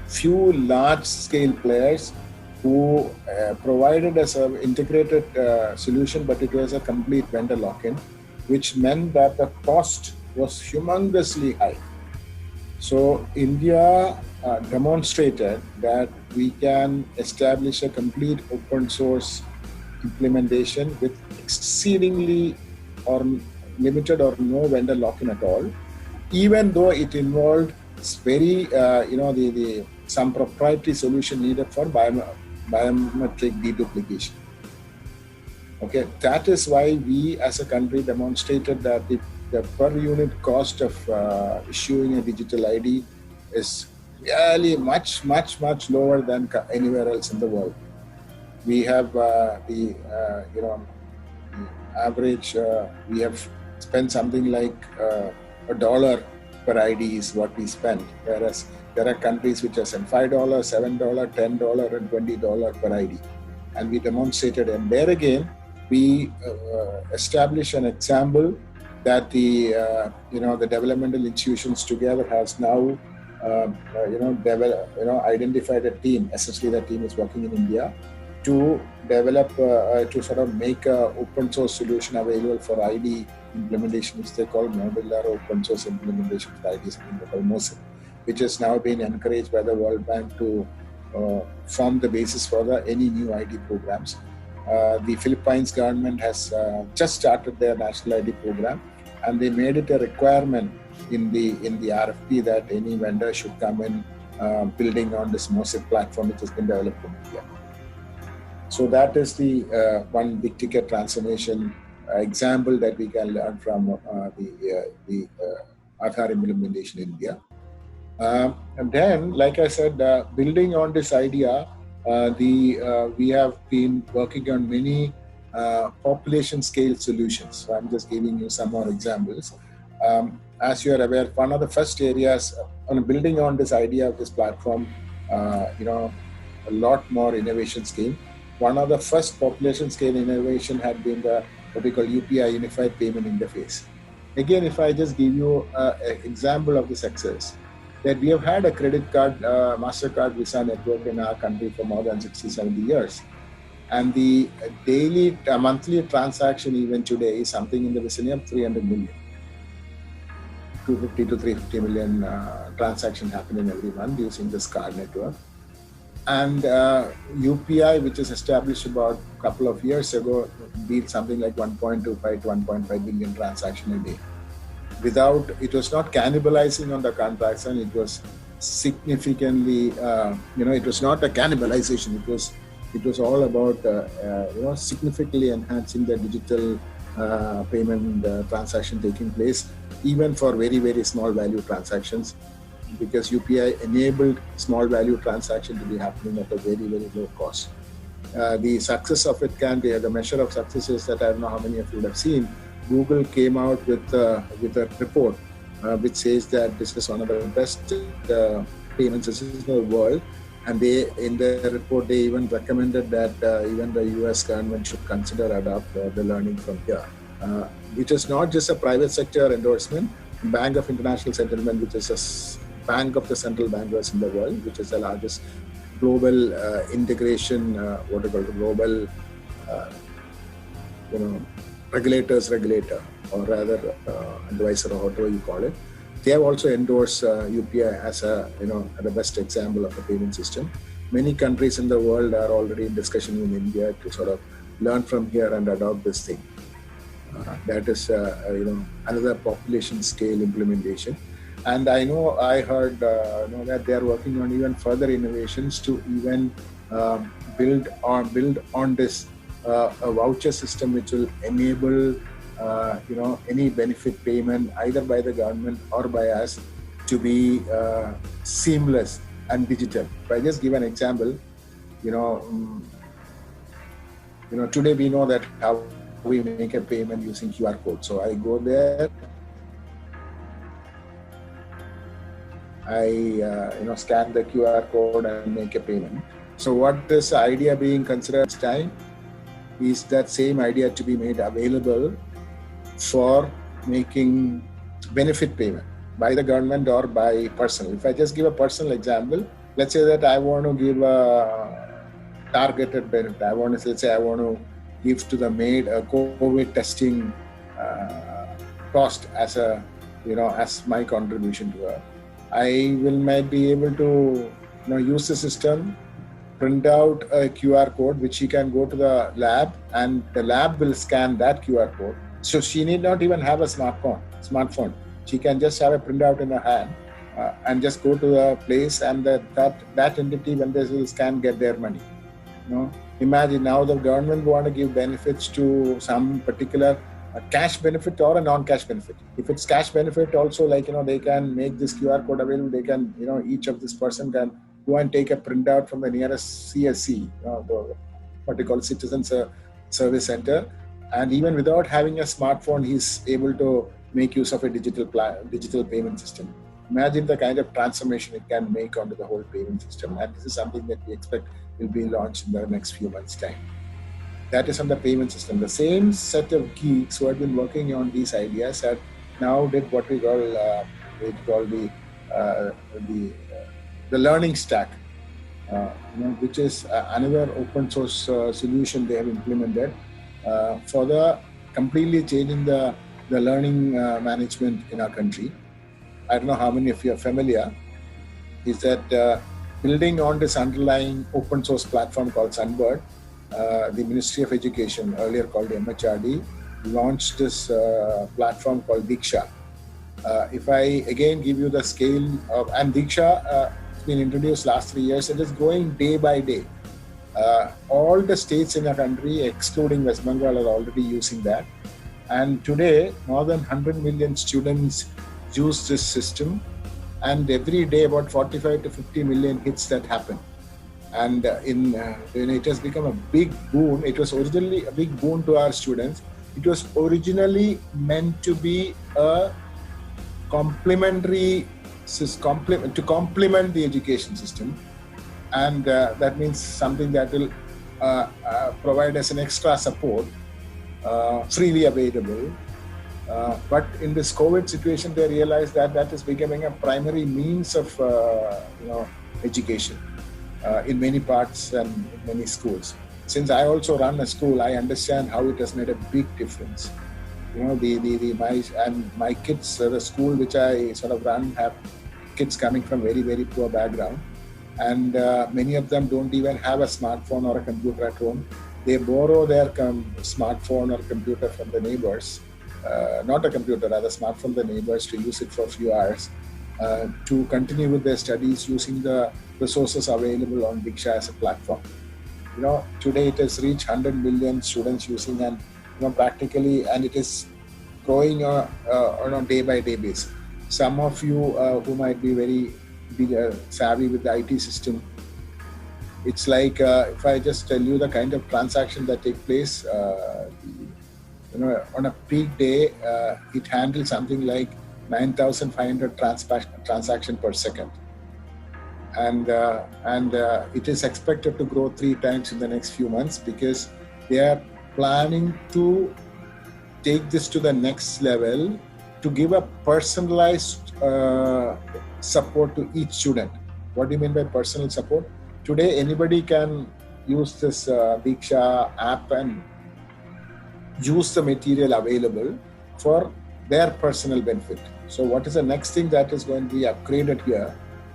few large-scale players who provided us an integrated solution, but it was a complete vendor lock-in, which meant that the cost was humongously high. So India demonstrated that we can establish a complete open source implementation with exceedingly or limited or no vendor lock-in at all, even though it involved very, some proprietary solution needed for biometric deduplication. Okay, that is why we as a country demonstrated that the per unit cost of issuing a digital ID is really much lower than anywhere else in the world. We have the average, we have spent something like $1 per ID is what we spend, whereas there are countries which are $5, $7, $10 and $20 per ID. And we demonstrated, and there again, we established an example that the developmental institutions together has now identified a team. Essentially, the team is working in India to develop to sort of make a open source solution available for ID implementation, which they call modular open source implementation for ID, something they call MOSIP, which has now been encouraged by the World Bank to form the basis for any new ID programs. The Philippines government has just started their national ID program, and they made it a requirement in the RFP that any vendor should come in building on this MOSIP platform which has been developed in India. So that is the one big ticket transformation example that we can learn from the Aadhaar implementation in India. And then, like I said, building on this idea, we have been working on many population scale solutions. So I'm just giving you some more examples. as you are aware, one of the first areas on building on this idea of this platform, a lot more innovations came. One of the first population scale innovation had been the what we call UPI, Unified Payment Interface. Again, if I just give you an example of the success, that we have had a credit card, MasterCard Visa network in our country for more than 60, 70 years. And the daily, monthly transaction even today is something in the vicinity of 300 million. 250 to 350 million transactions happening every month using this card network. And UPI, which is established about a couple of years ago, did something like 1.25 to 1.5 billion transactions a day. It was not cannibalizing on the transaction. It was significantly, it was not a cannibalization. It was all about, significantly enhancing the digital payment transaction taking place, even for very, very small value transactions, because UPI enabled small value transaction to be happening at a very, very low cost. The success of it the measure of success is that I don't know how many of you have seen. Google came out with a report which says that this is one of the best payment systems in the world. And in the report, they even recommended that even the US government should consider adopt the learning from here. Which is not just a private sector endorsement. Bank of International Settlement, which is a bank of the central bankers in the world, which is the largest global integration, global, regulator, or rather advisor, or whatever you call it. They have also endorsed UPI as the best example of a payment system. Many countries in the world are already in discussion in India to sort of learn from here and adopt this thing. That is, another population scale implementation. And I heard that they are working on even further innovations to even build on this a voucher system which will enable any benefit payment either by the government or by us to be seamless and digital. If I just give an example, today we know that how we make a payment using QR code. So I go there, I scan the QR code and make a payment. So what this idea being considered this time is that same idea to be made available for making benefit payment by the government or by personal. If I just give a personal example, let's say that I want to give a targeted benefit. I want to give to the maid a COVID testing cost as as my contribution to her. I might be able to use the system, print out a QR code which she can go to the lab, and the lab will scan that QR code. So she need not even have a smartphone. She can just have a printout in her hand and just go to the place, and that entity, when they will scan, get their money. Imagine now the government want to give benefits to some particular cash benefit or a non-cash benefit. If it's cash benefit, also they can make this QR code available. They can each of this person can go and take a printout from the nearest CSC, what they call Citizen Service Center, and even without having a smartphone, he's able to make use of a digital payment system. Imagine the kind of transformation it can make onto the whole payment system, and this is something that we expect will be launched in the next few months' time. That is on the payment system. The same set of geeks who have been working on these ideas have now did what we call the learning stack, which is another open source solution they have implemented for the completely changing the learning management in our country. I don't know how many of you are familiar. Is that building on this underlying open source platform called Sunbird, the Ministry of Education, earlier called MHRD, launched this platform called Diksha. If I again give you the scale of, and Diksha has been introduced last 3 years, it is growing day by day. All the states in the country, excluding West Bengal, are already using that. And today, more than 100 million students use this system. And every day, about 45 to 50 million hits that happen. And it has become a big boon. It was originally a big boon to our students. It was originally meant to be a complementary to complement the education system, and that means something that will provide us an extra support, freely available. But in this COVID situation, they realized that that is becoming a primary means of education in many parts and in many schools. Since I also run a school, I understand how it has made a big difference. My kids, the school which I sort of run, have kids coming from very, very poor background, and many of them don't even have a smartphone or a computer at home. They borrow their smartphone or computer from the neighbors, not a computer, rather smartphone from the neighbors, to use it for a few hours to continue with their studies using the resources available on Diksha as a platform. Today it has reached 100 million students using, and practically, and it is growing on a day-by-day basis. Some of you who might be very savvy with the IT system, it's like if I just tell you the kind of transaction that take place, on a peak day, it handles something like 9,500 transactions per second, and it is expected to grow 3 times in the next few months, because they are planning to take this to the next level, to give a personalized support to each student. What do you mean by personal support? Today, anybody can use this Diksha app and use the material available for their personal benefit. So what is the next thing that is going to be upgraded here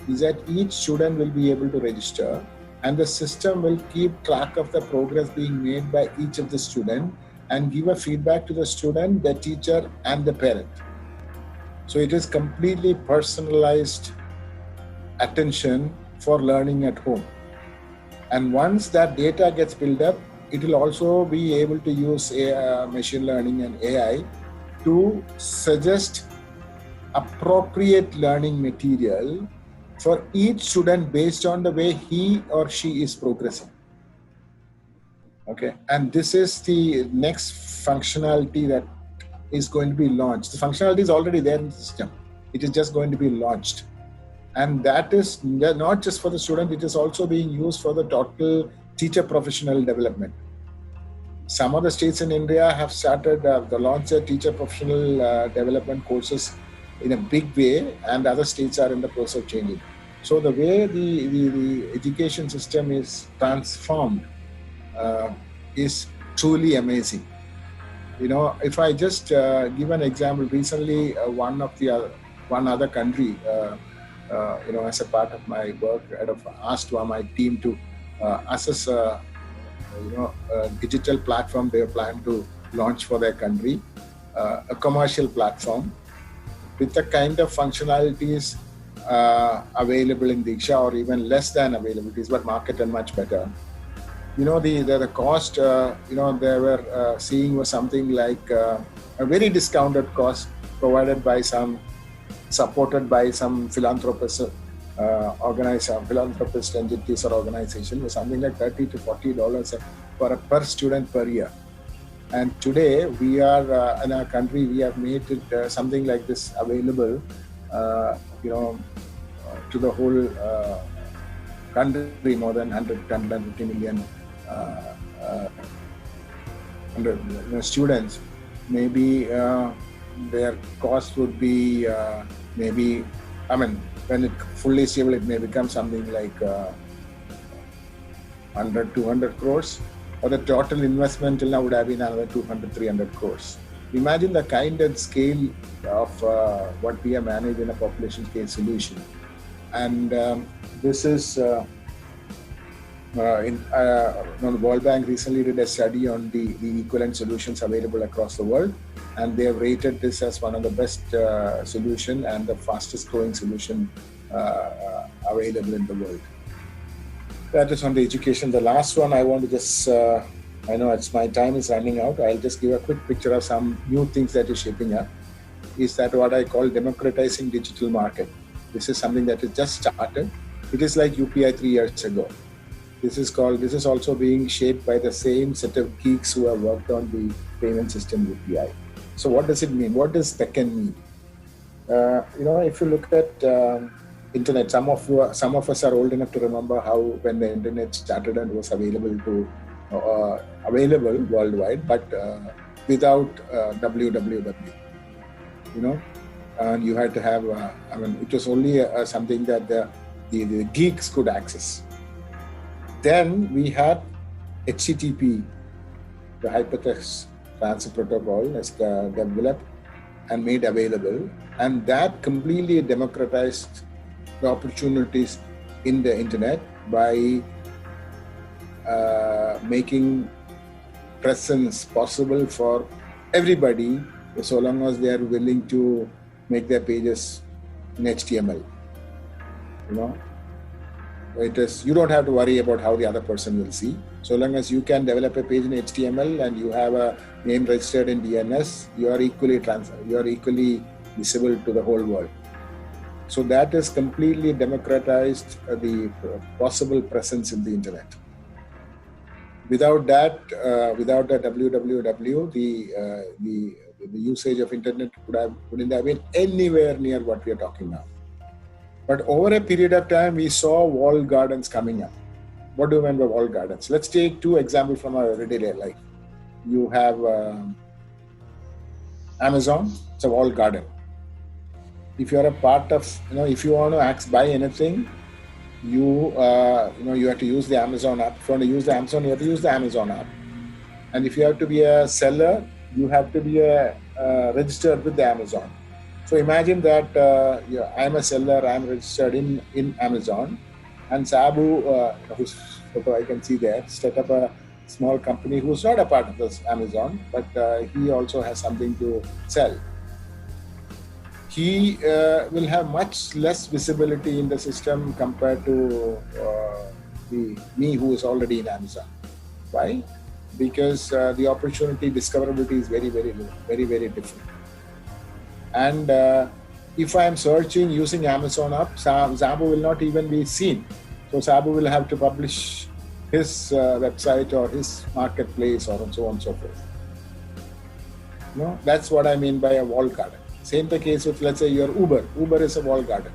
is that each student will be able to register, and the system will keep track of the progress being made by each of the student and give a feedback to the student, the teacher, and the parent. So it is completely personalized attention for learning at home. And once that data gets built up, it will also be able to use machine learning and AI to suggest appropriate learning material for each student based on the way he or she is progressing. Okay, and this is the next functionality that is going to be launched. The functionality is already there in the system. It is just going to be launched. And that is not just for the student, it is also being used for the total teacher professional development. Some of the states in India have started the launch of teacher professional development courses in a big way, and other states are in the process of changing. So the way the education system is transformed is truly amazing. If I just give an example, recently one other country, as a part of my work, I have asked my team to assess a digital platform they plan to launch for their country, a commercial platform with the kind of functionalities available in Diksha, or even less than availabilities, but marketed much better. The cost, they were seeing was something like a very discounted cost provided by supported by some philanthropist entities or organization, was something like $30 to $40 per student per year. And today we are in our country, we have made it something like this available, to the whole country, more than 150 million students. Maybe their cost would be when it fully stable, it may become something like 100, 200 crores, or the total investment till now would have been another 200, 300 crores. Imagine the kind and scale of what we have managed in a population scale solution. And this is, the World Bank recently did a study on the equivalent solutions available across the world, and they have rated this as one of the best solution and the fastest growing solution available in the world. That is on the education. The last one I want to just, I know my time is running out. I'll just give a quick picture of some new things that is shaping up. Is that what I call democratizing digital market. This is something that is just started. It is like UPI 3 years ago. This is also being shaped by the same set of geeks who have worked on the payment system UPI. So what does it mean? What does SPECN mean? If you look at internet, some of us are old enough to remember how when the internet started and was available worldwide, but without www. And you had to have. It was only something that the geeks could access. Then we had HTTP, the Hypertext Transfer Protocol, as developed and made available, and that completely democratized the opportunities in the internet by making presence possible for everybody, so long as they are willing to make their pages in HTML. You don't have to worry about how the other person will see. So long as you can develop a page in HTML and you have a name registered in DNS, you are equally visible to the whole world. So that has completely democratized the possible presence in the internet. Without that, without the www, the usage of internet wouldn't have been anywhere near what we are talking now. But over a period of time, we saw walled gardens coming up. What do you mean by walled gardens? Let's take two examples from our everyday life. You have Amazon, it's a walled garden. If you are a part of, if you want to buy anything, you have to use the Amazon app. If you want to use the Amazon, you have to use the Amazon app. And if you have to be a seller, you have to be registered with the Amazon. So imagine that I'm a seller, I'm registered in Amazon, and Sabu, whose photo I can see there, set up a small company who's not a part of this Amazon, but he also has something to sell. He will have much less visibility in the system compared to me who is already in Amazon. Why? Because the opportunity discoverability is very, very, very, very different. And if I am searching using Amazon app, Sabu will not even be seen. So Sabu will have to publish his website or his marketplace or so on and so forth. That's what I mean by a walled garden. Same the case with, let's say, your Uber. Uber is a walled garden.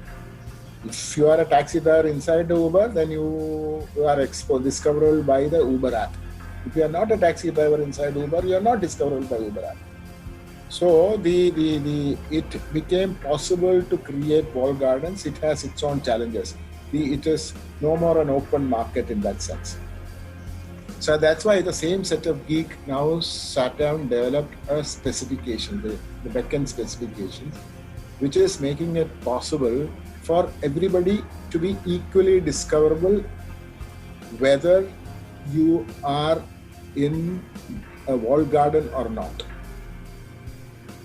If you are a taxi driver inside the Uber, then you are discoverable by the Uber app. If you are not a taxi driver inside Uber, you are not discoverable by Uber app. So it became possible to create walled gardens. It has its own challenges. It is no more an open market in that sense. So that's why the same set of geek now sat down, developed a specification, the backend specifications, which is making it possible for everybody to be equally discoverable, whether you are in a walled garden or not.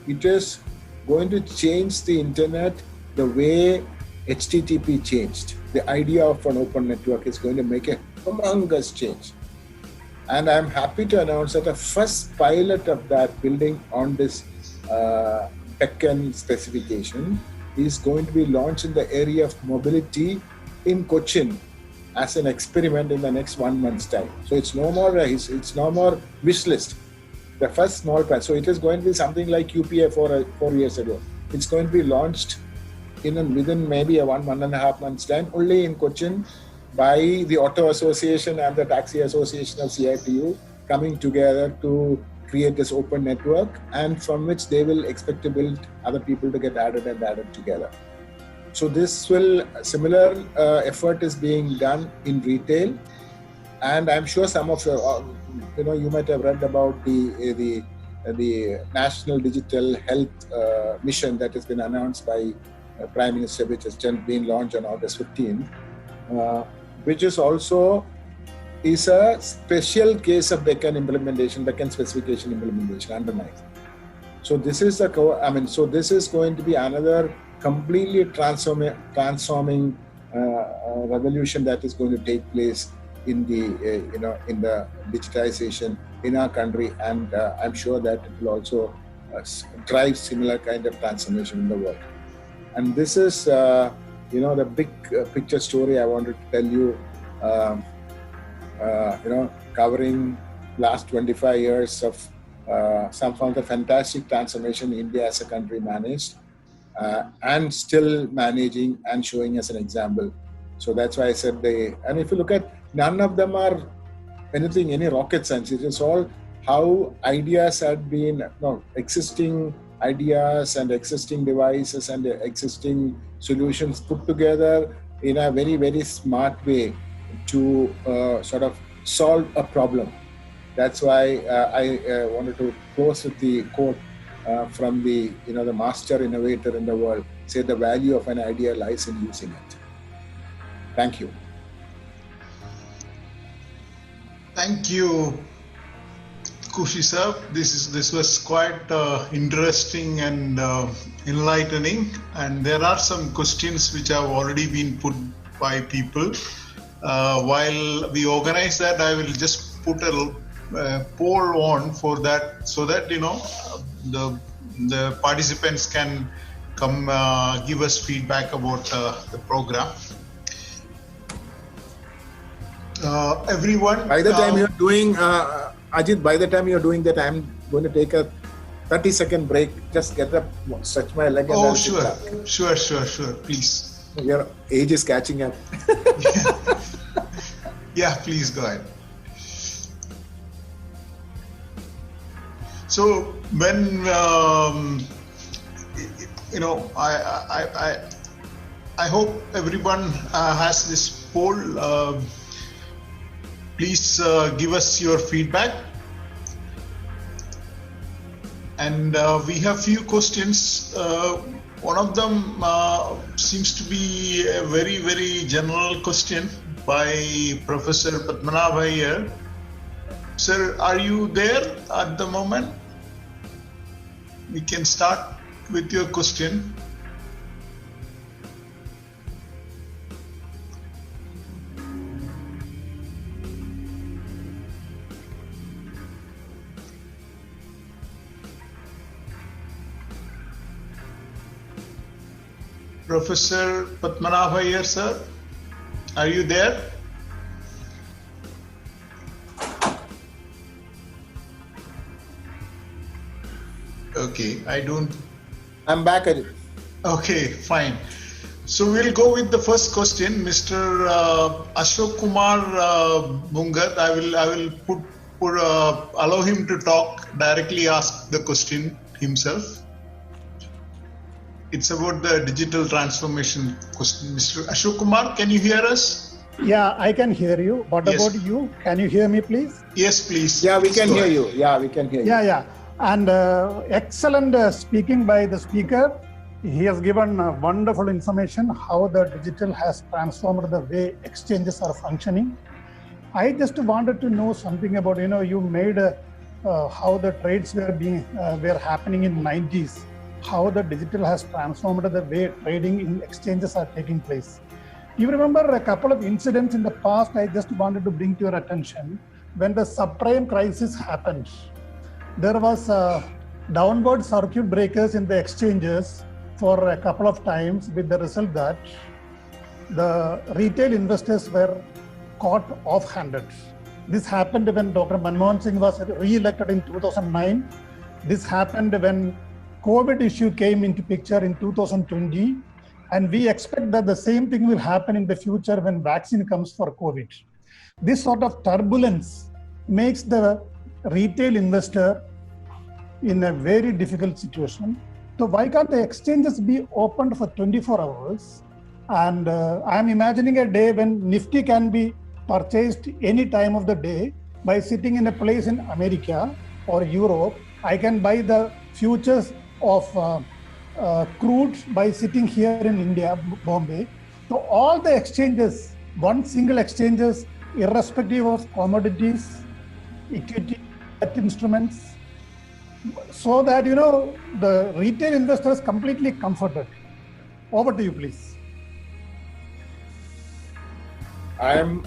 It is going to change the internet the way HTTP changed. The idea of an open network is going to make a humongous change. And I'm happy to announce that the first pilot of that building on this backend specification is going to be launched in the area of mobility in Cochin as an experiment in the next 1 month's time. So it's no more wish list. The first small plan. So it is going to be something like UPI 4 years ago. It's going to be launched within maybe a 1.5 months time, only in Cochin, by the Auto Association and the Taxi Association of CITU coming together to create this open network, and from which they will expect to build other people to get added together. So similar effort is being done in retail, and I'm sure some of you might have read about the National Digital Health Mission that has been announced by Prime Minister, which has been launched on August 15, which is also a special case of backend specification implementation underneath. So this is this is going to be another completely transforming revolution that is going to take place in the digitization in our country, and I'm sure that it will also drive similar kind of transformation in the world. And this is the big picture story I wanted to tell you, covering last 25 years of some of the fantastic transformation India as a country managed. and still managing and showing us an example. So that's why I said and if you look at, none of them are any rocket science. It is all how ideas had been, existing ideas and existing devices and existing solutions put together in a very, very smart way to sort of solve a problem. That's why I wanted to close with the quote from the master innovator in the world, say the value of an idea lies in using it. Thank you. Thank you, Khushi sir. This was quite interesting and enlightening, and there are some questions which have already been put by people. While we organize that, I will just put a poll on for that, so that the participants can come give us feedback about the program. Everyone. By the time you're doing, Ajit, by the time you're doing that, I'm going to take a 30-second break. Just get up, stretch my leg. And sure. Please. Your age is catching up. Yeah, please go ahead. So when I hope everyone has this poll. Please give us your feedback. And we have few questions. One of them seems to be a very, very general question by Professor Padmanabh Iyer. Sir, are you there at the moment? We can start with your question. Professor Padmanabh Iyer, sir, are you there? Okay, I'm back at it. Okay, fine. So we'll go with the first question, Mr. Ashok Kumar Bungat. I will allow him to talk, directly ask the question himself. It's about the digital transformation question. Mr. Ashok Kumar, can you hear us? Yeah, I can hear you. What about you? Can you hear me, please? Yes, please. Yeah, we can hear you. Yeah, we can hear you. Yeah. And excellent speaking by the speaker. He has given wonderful information how the digital has transformed the way exchanges are functioning. I just wanted to know something about, you made how the trades were happening in 90s. How the digital has transformed the way trading in exchanges are taking place. You remember a couple of incidents in the past I just wanted to bring to your attention. When the subprime crisis happened, there was downward circuit breakers in the exchanges for a couple of times, with the result that the retail investors were caught off-handed. This happened when Dr. Manmohan Singh was re-elected in 2009. This happened when COVID issue came into picture in 2020, and we expect that the same thing will happen in the future when vaccine comes for COVID. This sort of turbulence makes the retail investor in a very difficult situation. So why can't the exchanges be opened for 24 hours? And I'm imagining a day when Nifty can be purchased any time of the day by sitting in a place in America or Europe. I can buy the futures of crude by sitting here in India, Bombay. So all the exchanges, one single exchanges, irrespective of commodities, equity, instruments, so that, the retail investors completely comforted. Over to you, please. I am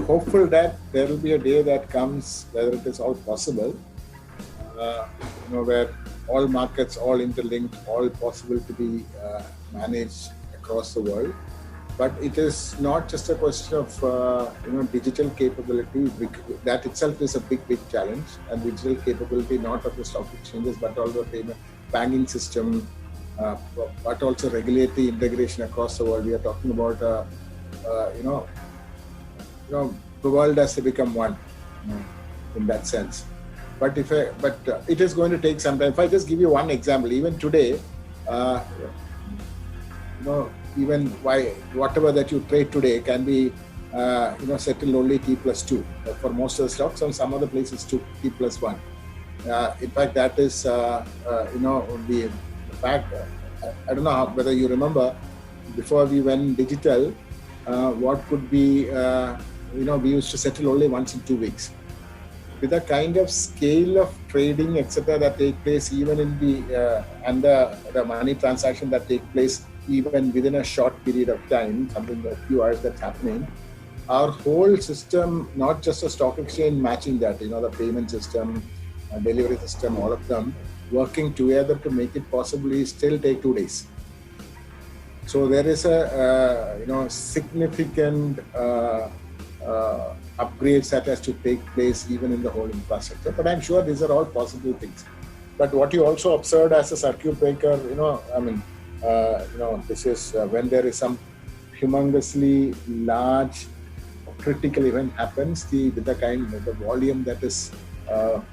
hopeful that there will be a day that comes, whether it is all possible, where all markets, all interlinked, all possible to be managed across the world. But it is not just a question of digital capability. That itself is a big challenge. And digital capability not of the stock exchanges, but also the banking system, but also regulate the integration across the world. We are talking about, the world has to become one, in that sense. But it is going to take some time. If I just give you one example, even today, even whatever that you trade today can be, settled only T+2 for most of the stocks. On some other places, T+1. In fact, that is, the fact. I don't know whether you remember, before we went digital, what could be, we used to settle only once in 2 weeks. With the kind of scale of trading, etc., that take place even in the and the money transaction that take place even within a short period of time, something a few hours that's happening, our whole system, not just a stock exchange matching that, the payment system, delivery system, all of them working together to make it possibly still take 2 days. So there is a significant upgrades that has to take place even in the whole infrastructure. But I'm sure these are all possible things. But what you also observed as a circuit breaker, this is when there is some humongously large critical event happens, the volume that is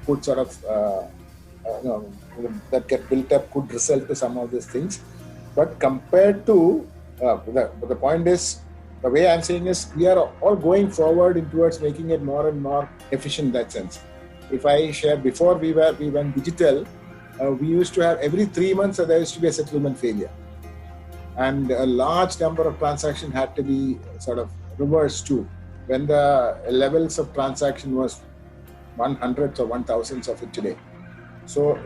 could sort of that get built up could result to some of these things. But compared to the point is, the way I'm saying is, we are all going forward towards making it more and more efficient in that sense. If I share, before we went digital, we used to have every 3 months there used to be a settlement failure, and a large number of transactions had to be sort of reversed too. When the levels of transaction was 100s or 1000s of it today. So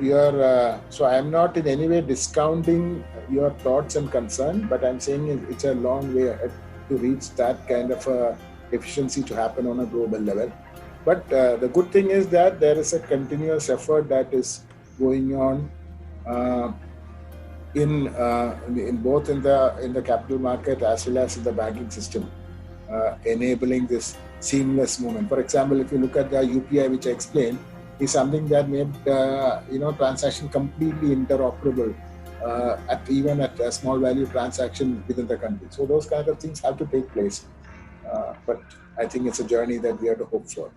so I'm not in any way discounting your thoughts and concern, but I'm saying it's a long way ahead to reach that kind of efficiency to happen on a global level. But the good thing is that there is a continuous effort that is going on in both in the capital market as well as in the banking system, enabling this seamless movement. For example, if you look at the UPI, which I explained, is something that made transaction completely interoperable even at a small value transaction within the country. So those kind of things have to take place. But I think it's a journey that we have to hope for.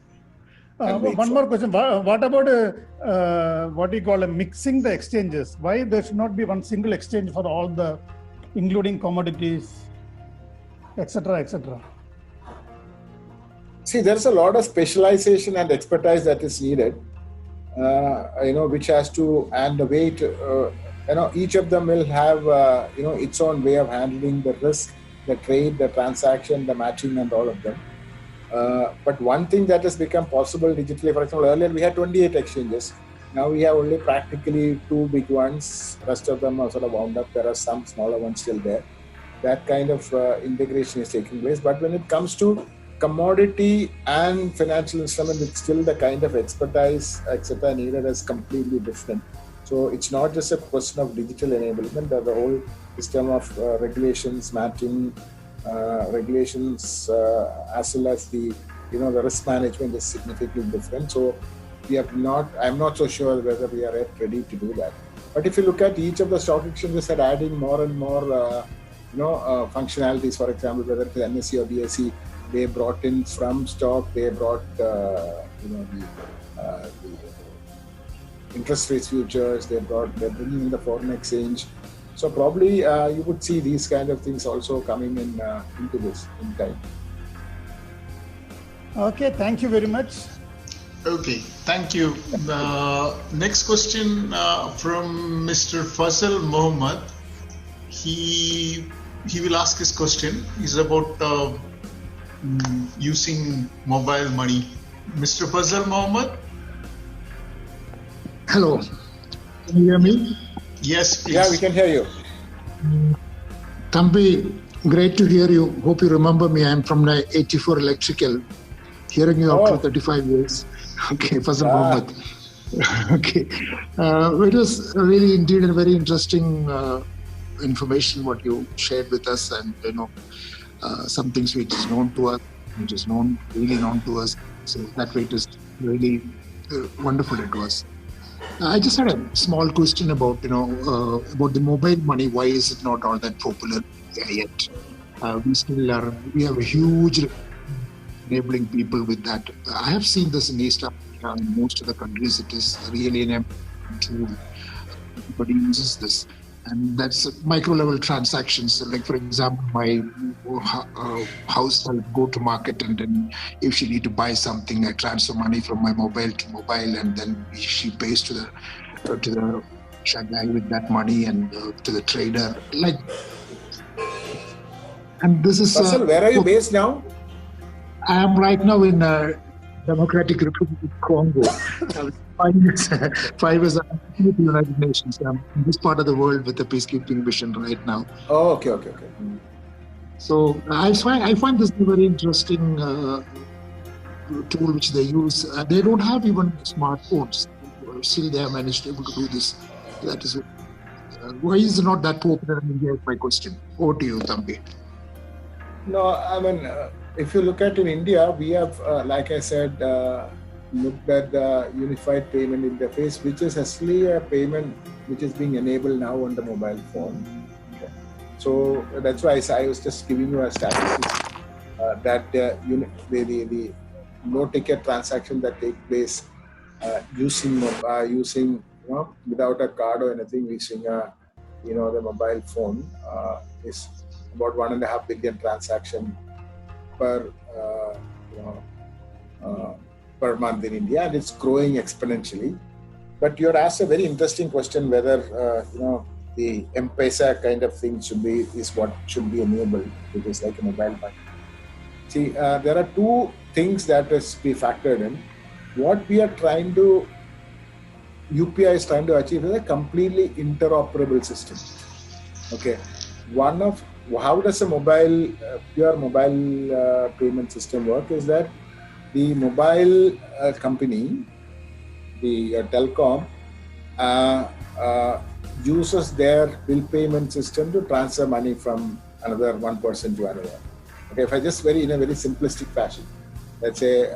One more question. What about what you call mixing the exchanges? Why there should not be one single exchange for all the, including commodities, etc., etc.? See, there's a lot of specialization and expertise that is needed, which has to, and the way to, each of them will have, its own way of handling the risk, the trade, the transaction, the matching, and all of them. But one thing that has become possible digitally, for example, earlier we had 28 exchanges. Now we have only practically 2 big ones. The rest of them are sort of wound up. There are some smaller ones still there. That kind of integration is taking place. But when it comes to commodity and financial instrument, it's still the kind of expertise, etc., needed is completely different. So it's not just a question of digital enablement, the whole system of regulations, matching, regulations, as well as the risk management is significantly different. So I'm not so sure whether we are yet ready to do that. But if you look at each of the stock exchanges are adding more and more functionalities, for example, whether it's NSE or BSE, they brought in from stock, they brought the interest rates futures, they're bringing in the foreign exchange. So probably you would see these kind of things also coming in into this in time. Okay, thank you very much. Okay, thank you. Next question from Mr. Fazal Mohammed. He will ask his question. It's about using mobile money. Mr. Fazal Mohammed? Hello, can you hear me? Yes, please. Yeah, we can hear you. Thambi, great to hear you. Hope you remember me. I'm from 84 Electrical. Hearing you after 35 years. Okay, Fazal Mohammed. Okay. It was really indeed a very interesting information what you shared with us, and some things which is known to us, which is really known to us. So that way it is really wonderful it was. I just had a small question about about the mobile money. Why is it not all that popular yet? We have a huge enabling people with that. I have seen this in East Africa, in most of the countries. It is really an tool. Everybody uses this, and that's micro level transactions. So like for example, my house, I'll go to market, and then if she need to buy something, I transfer money from my mobile to mobile, and then she pays to the guy with that money, and to the trader. Like, and this is. Faisal, where are you based now? I am right now in Democratic Republic of Congo. 5 years with the United Nations. I'm in this part of the world with the peacekeeping mission right now. Oh, okay. So I find this a very interesting tool which they use. They don't have even smartphones. Still, they have managed able to do this. That is why is it not that popular in India? Is my question. Over to you, Thambi. No, I mean, if you look at in India, we have, like I said, looked at the unified payment interface, which is actually a payment which is being enabled now on the mobile phone. Okay. So that's why I was just giving you a statistic that the low ticket transaction that take place using without a card or anything, using the mobile phone is about 1.5 billion transaction per month in India, and it's growing exponentially. But you had asked a very interesting question whether the M-Pesa kind of thing should be enabled, which is like a mobile money. See, there are two things that has to be factored in. What UPI is trying to achieve is a completely interoperable system. Okay, how does a pure mobile payment system work is that the mobile company, the telecom, uses their bill payment system to transfer money from another one person to another. Okay, if I just in a very simplistic fashion, let's say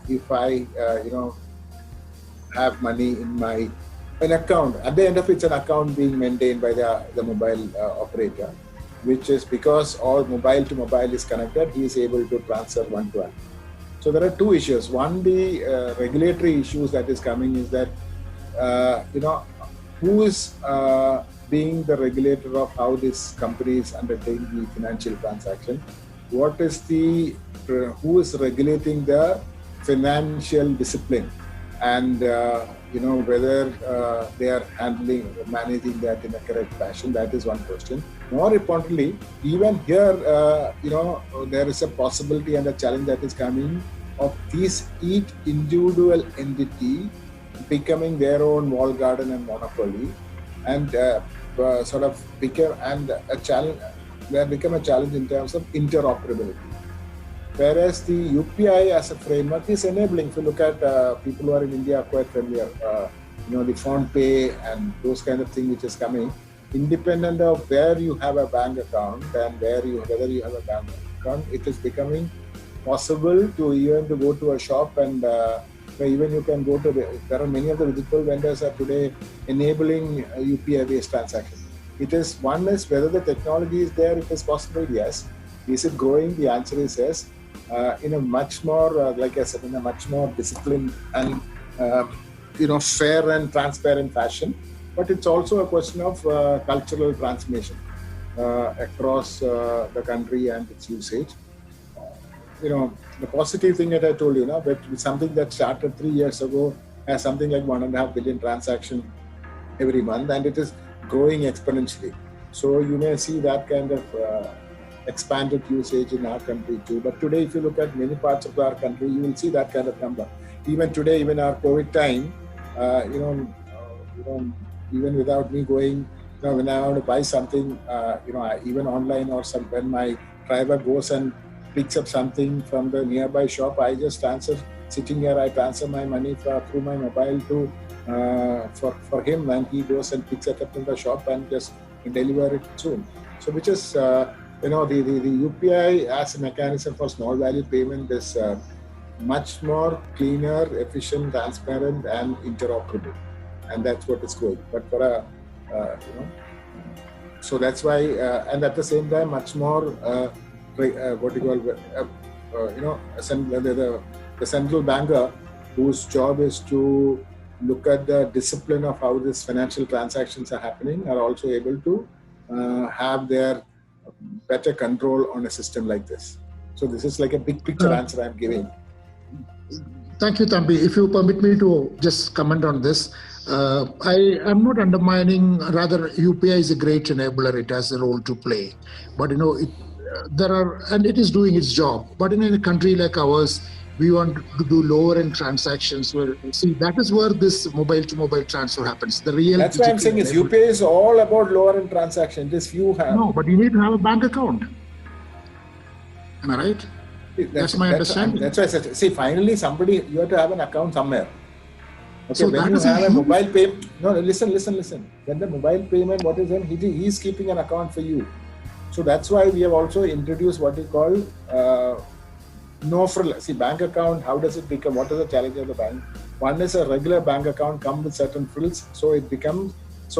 if I have money in an account, at the end of it's an account being maintained by the mobile operator, which is because all mobile to mobile is connected, he is able to transfer one to one. So there are two issues. One, the regulatory issues that is coming is that, who is being the regulator of how this company is undertaking the financial transaction? What is who is regulating the financial discipline? And, whether they are managing that in a correct fashion, that is one question. More importantly, even here, there is a possibility and a challenge that is coming of each individual entity becoming their own walled garden and monopoly, and become a challenge. They have become a challenge in terms of interoperability. Whereas the UPI as a framework is enabling. If you look at people who are in India are quite familiar, the PhonePe and those kind of thing which is coming, independent of where you have a bank account and whether you have a bank account, it is becoming possible to even to go to a shop and even you can go to there are many of the digital vendors are today enabling UPI based transactions. One is whether the technology is there, it is possible, yes. Is it growing? The answer is yes. In a much more, like I said, in a much more disciplined and fair and transparent fashion. But it's also a question of cultural transformation across the country and its usage. The positive thing that I told you, but something that started 3 years ago has something like 1.5 billion transactions every month, and it is growing exponentially. So you may see that kind of expanded usage in our country too. But today, if you look at many parts of our country, you will see that kind of number. Even today, even our COVID time, even without me going, when I want to buy something, even online or when my driver goes and picks up something from the nearby shop, I just sitting here, I transfer my money through my mobile to for him, and he goes and picks it up in the shop and just deliver it soon. So which is, the UPI as a mechanism for small value payment is much more cleaner, efficient, transparent, and interoperable. and that's what is going. But for a, so that's why, and at the same time, much more, what you call, the central banker, whose job is to look at the discipline of how these financial transactions are happening, are also able to have their better control on a system like this. So this is like a big picture answer I'm giving. Thank you, Thambi. If you permit me to just comment on this, I am not undermining, rather UPI is a great enabler, it has a role to play. But it is doing its job. But in a country like ours, we want to do lower end transactions that is where this mobile to mobile transfer happens. That's why I'm saying is UPI is all about lower end transactions. This few have. No, but you need to have a bank account. Am I right? That's my understanding. That's why I said, see, finally you have to have an account somewhere. Okay, so when you have a mobile payment, no, listen. When the mobile payment, what is done, he is keeping an account for you. So that's why we have also introduced what we call no-frill. See, bank account, how does it become? What is the challenge of the bank? One is a regular bank account come with certain frills, so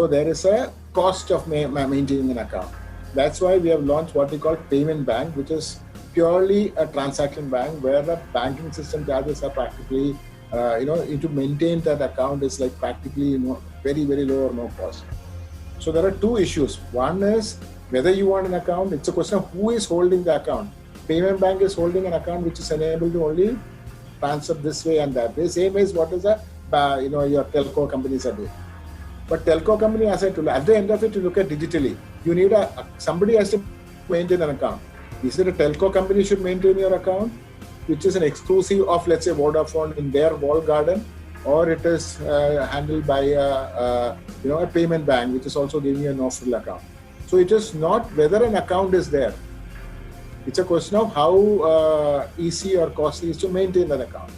there is a cost of maintaining an account. That's why we have launched what we call payment bank, which is purely a transaction bank where the banking system charges are practically, to maintain that account is like practically, very, very low or no cost. So there are two issues. One is whether you want an account, it's a question of who is holding the account. Payment bank is holding an account which is enabled to only transfer this way and that way. Same as what is your telco companies are doing. But telco company, as I told you, at the end of it, you look at digitally. You need somebody has to maintain an account. Is it a telco company should maintain your account, which is an exclusive of, let's say, Vodafone in their walled garden, or it is handled by a payment bank, which is also giving you a no-frill account. So it is not whether an account is there. It's a question of how easy or costly it is to maintain that account.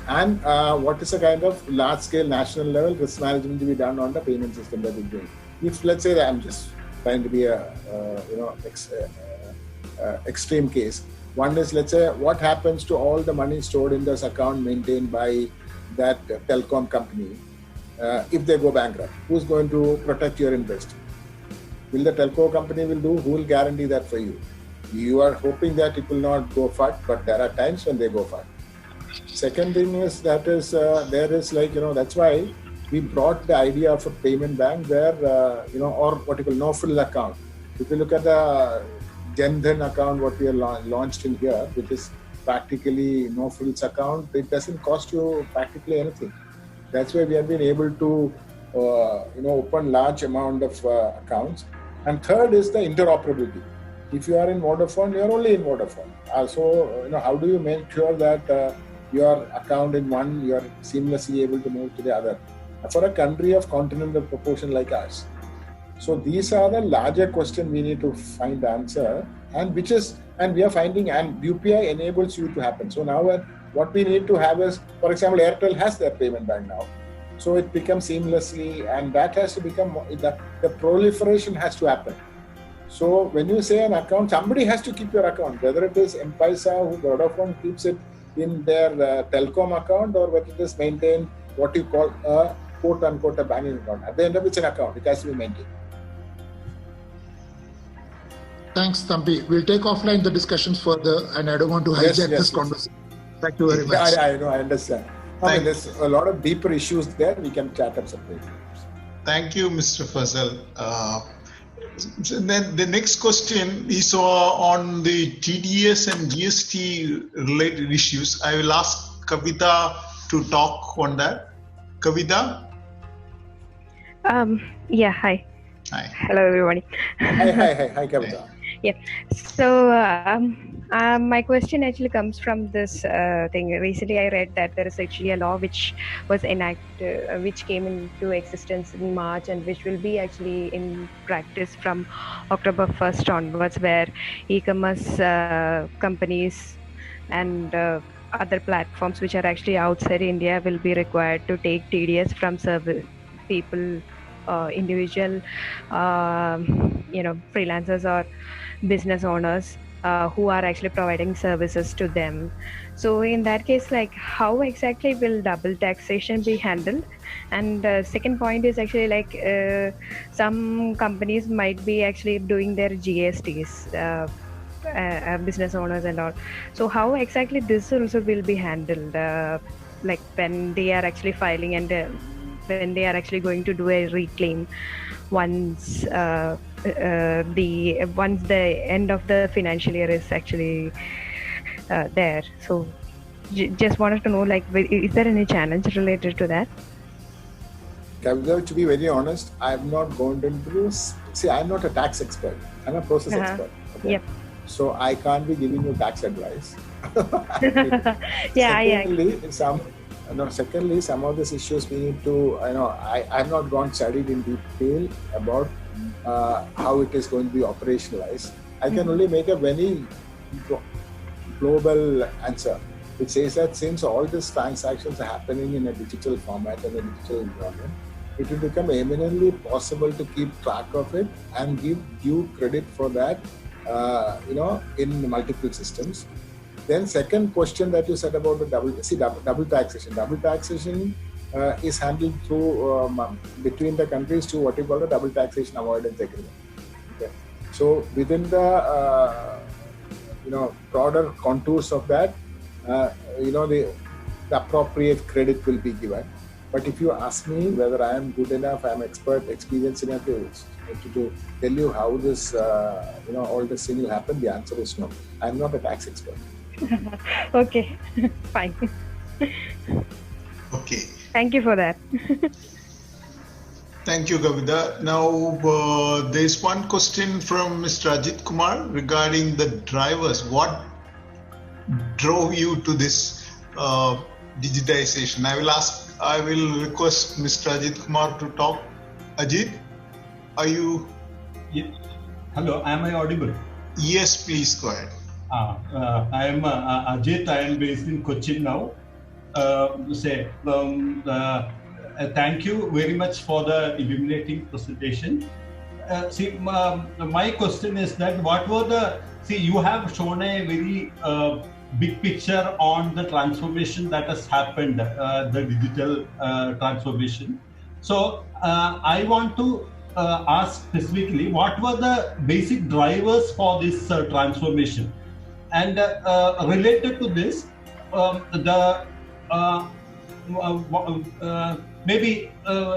And what is a kind of large-scale national level risk management to be done on the payment system that we're doing. If, let's say, that I'm just trying to be extreme case. One is, let's say, what happens to all the money stored in this account maintained by that telecom company if they go bankrupt? Who's going to protect your interest? Will the telco company who will guarantee that for you? You are hoping that it will not go fat, but there are times when they go fat. Second thing is there is that's why we brought the idea of a payment bank where, or what you call no-frill account. If you look at the Jan Dhan account, what we have launched in here, which is practically no-frills account, it doesn't cost you practically anything. That's why we have been able to, open large amount of accounts. And third is the interoperability. If you are in Vodafone, you are only in Vodafone. Also, how do you make sure that your account in one, you are seamlessly able to move to the other for a country of continental proportion like ours? So these are the larger questions we need to find the answer, and we are finding, and UPI enables you to happen. So now what we need to have is, for example, Airtel has their payment bank now. So it becomes seamlessly, and that has to become, the proliferation has to happen. So when you say an account, somebody has to keep your account, whether it is M-Pesa, who Vodafone keeps it in their telecom account, or whether it is maintained what you call a quote-unquote a banking account. At the end of it's an account, it has to be maintained. Thanks, Thambi. We'll take offline the discussions further, and I don't want to hijack this conversation. Thank you very much. I know, I understand. There's a lot of deeper issues there. We can chat up separately. Thank you, Mr. Fazal. Then the next question is on the TDS and GST related issues. I will ask Kavita to talk on that. Kavita? Yeah, hi. Hi. Hello, everybody. Hi, Kavita. Yeah. So my question actually comes from this thing. Recently, I read that there is actually a law which was enacted, which came into existence in March, and which will be actually in practice from October 1st onwards, where e-commerce companies and other platforms which are actually outside India will be required to take TDS from people, individual, freelancers or business owners who are actually providing services to them. So in that case, like how exactly will double taxation be handled? And second point is actually like some companies might be actually doing their GSTs. Business owners and all. So how exactly this also will be handled? Like when they are actually filing and when they are actually going to do a reclaim once the end of the financial year is actually there. So just wanted to know, like, is there any challenge related to that? Kavita, to be very honest, I'm not gone into this. See, I'm not a tax expert. I'm a process expert. Okay? Yep. So I can't be giving you tax advice. Secondly, some of these issues we need to, I've not gone studied in detail about how it is going to be operationalized. I can only make a very global answer, which says that since all these transactions are happening in a digital format and a digital environment, it will become eminently possible to keep track of it and give due credit for that, in multiple systems. Then second question that you said about the double taxation. Double taxation is handled through between the countries through what you call the double taxation avoidance agreement. Okay. So within the broader contours of that, the appropriate credit will be given. But if you ask me whether I am good enough, I am experienced enough to tell you how this, all this thing will happen, the answer is no. I am not a tax expert. Okay, fine. Okay. Thank you for that. Thank you, Kavita. Now, there is one question from Mr. Ajit Kumar regarding the drivers. What drove you to this digitization? I will request Mr. Ajit Kumar to talk. Ajit, are you? Yes. Hello, am I audible? Yes, please go ahead. I am Ajit. I am based in Cochin now. Thank you very much for the illuminating presentation. My question is that you have shown a very big picture on the transformation that has happened, the digital transformation. So I want to ask specifically, what were the basic drivers for this transformation? And related to this, maybe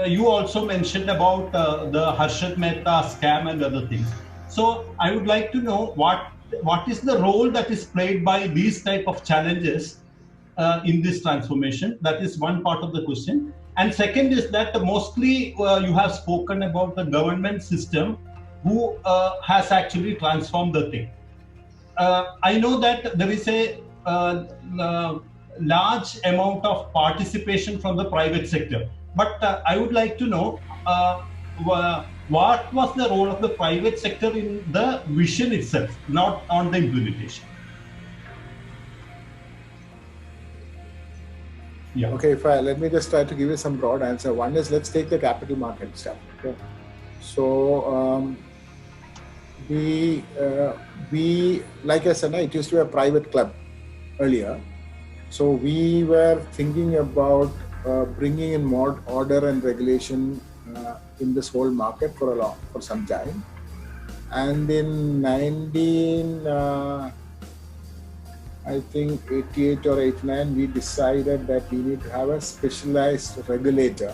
you also mentioned about the Harshad Mehta scam and other things. So I would like to know what is the role that is played by these type of challenges in this transformation. That is one part of the question. And second is that mostly you have spoken about the government system who has actually transformed the thing. I know that there is a large amount of participation from the private sector, but I would like to know what was the role of the private sector in the vision itself, not on the implementation. Yeah. Okay, fine. Let me just try to give you some broad answer. One is, let's take the capital market stuff. Okay. So we like I said, it used to be a private club earlier. So we were thinking about bringing in more order and regulation in this whole market for some time. And in 88 or 89, we decided that we need to have a specialized regulator.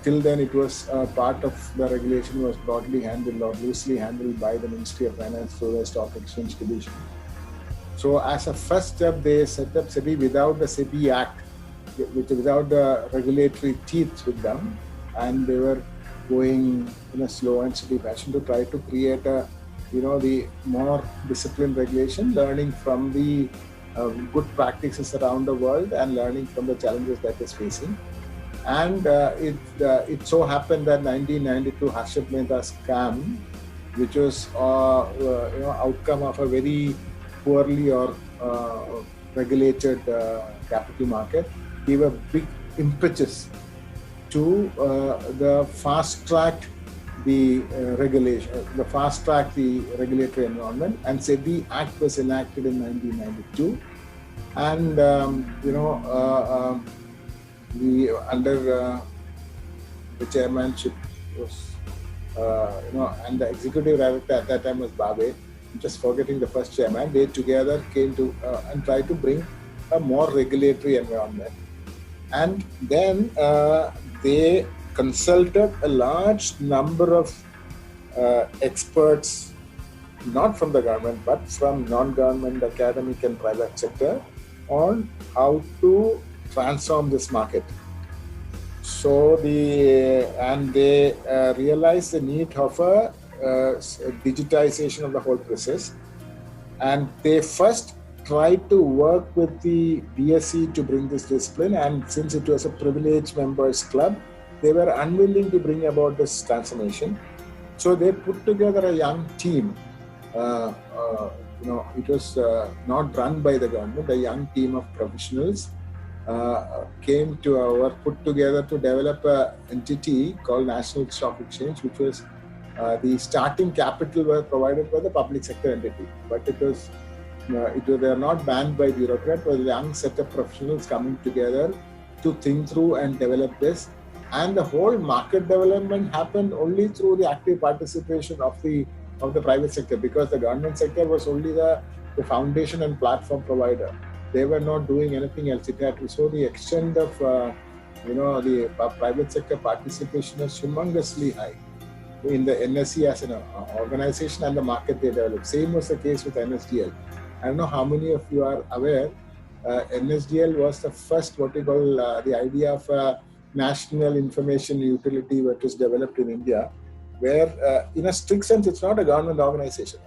Till then, it was part of the regulation was broadly handled or loosely handled by the Ministry of Finance through the Stock Exchange Division. So as a first step, they set up SEBI without the SEBI Act, without the regulatory teeth with them, and they were going in a slow and steady fashion to try to create the more disciplined regulation, learning from the good practices around the world and learning from the challenges that it's facing. And it so happened that 1992 Harshad Mehta scam, which was outcome of a very poorly or regulated capital market, gave a big impetus to the fast-tracked the regulation, the fast track the regulatory environment, and SEBI Act was enacted in 1992, and under the chairmanship was and the executive director at that time was Babe. I'm just forgetting the first chairman. They together came to and tried to bring a more regulatory environment, and then they consulted a large number of experts, not from the government but from non-government, academic and private sector, on how to transform this market. So they realized the need of a digitization of the whole process, and they first tried to work with the BSE to bring this discipline, and since it was a privileged members club, they were unwilling to bring about this transformation. So they put together a young team. It was not run by the government. A young team of professionals put together to develop an entity called National Stock Exchange, which was the starting capital were provided by the public sector entity, but they are not banned by bureaucrats, but a young set of professionals coming together to think through and develop this. And the whole market development happened only through the active participation of the private sector, because the government sector was only the foundation and platform provider. They were not doing anything else. So the extent of the private sector participation is humongously high in the NSE as an organization and the market they developed. Same was the case with NSDL. I don't know how many of you are aware. NSDL was the first the idea of a national information utility that was developed in India, where in a strict sense it's not a government organization.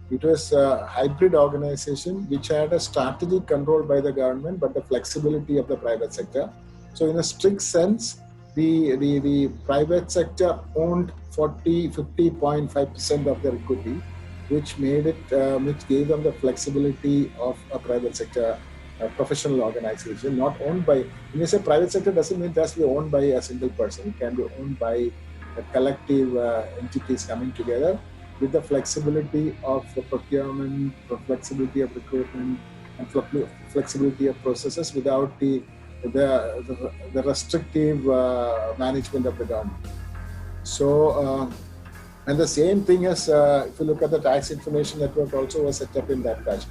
It was a hybrid organization which had a strategic control by the government but the flexibility of the private sector. So in a strict sense, the private sector owned 50.5% of their equity, which gave them the flexibility of a private sector professional organization, not owned by. When you say private sector, doesn't mean that's be owned by a single person. It can be owned by a collective entities coming together with the flexibility of procurement, flexibility of recruitment, and flexibility of processes without the restrictive management of the government. So, and the same thing as if you look at the tax information network, also was set up in that fashion.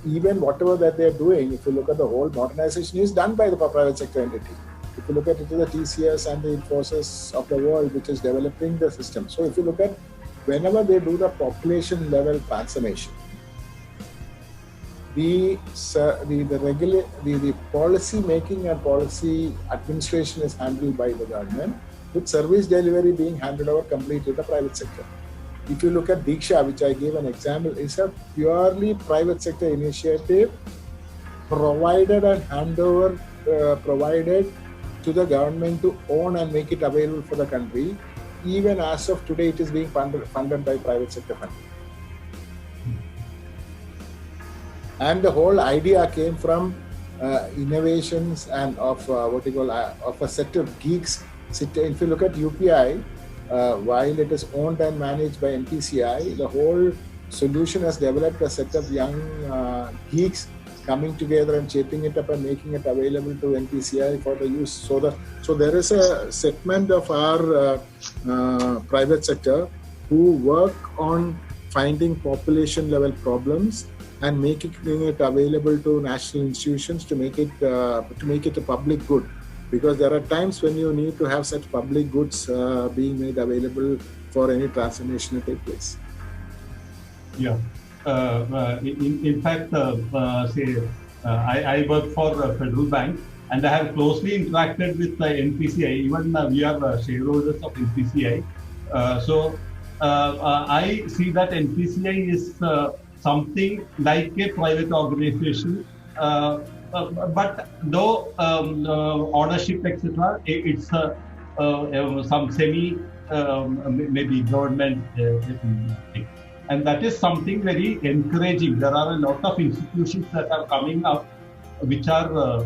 Even whatever that they are doing, if you look at the whole modernization, is done by the private sector entity. If you look at it, the TCS and the Infosys of the world, which is developing the system. So if you look at whenever they do the population level transformation, the policy making and policy administration is handled by the government, with service delivery being handed over completely to the private sector. If you look at Diksha, which I gave an example, is a purely private sector initiative provided and handover provided to the government to own and make it available for the country. Even as of today, it is being funded by private sector funding. And the whole idea came from innovations and of of a set of geeks. If you look at UPI, while it is owned and managed by NPCI, the whole solution has developed a set of young geeks coming together and shaping it up and making it available to NPCI for the use. So there is a segment of our private sector who work on finding population level problems and making it available to national institutions to make it a public good. Because there are times when you need to have such public goods being made available for any transformation to take place. Yeah. In fact, I work for Federal Bank, and I have closely interacted with the NPCI. Even we are shareholders of NPCI. So I see that NPCI is something like a private organization. But though ownership, etc., it's some semi, maybe government thing. And that is something very encouraging. There are a lot of institutions that are coming up, which are,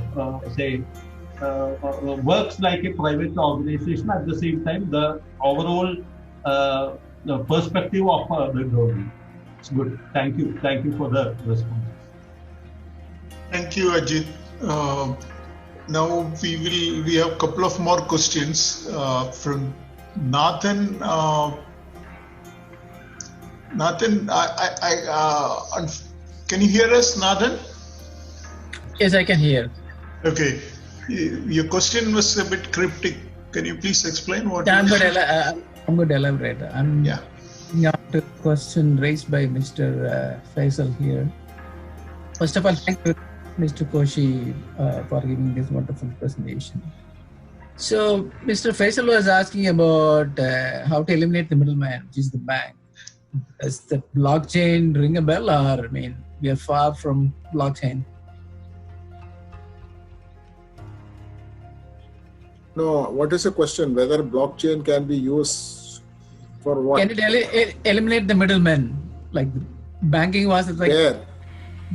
works like a private organization. At the same time, the overall the perspective of the government. It's good. Thank you. Thank you for the response. Thank you, Ajit. Now we have a couple of more questions from Nathan. Nathan, can you hear us, Nathan? Yes, I can hear. Okay. Your question was a bit cryptic. Can you please explain what? I'm going to elaborate. I'm not the question raised by Mr. Faisal here. First of all, thank you, Mr. Koshi, for giving this wonderful presentation. So, Mr. Faisal was asking about how to eliminate the middleman, which is the bank. Does the blockchain ring a bell, or we are far from blockchain? No, what is the question? Whether blockchain can be used for what? Can it eliminate the middlemen? Like banking was like where?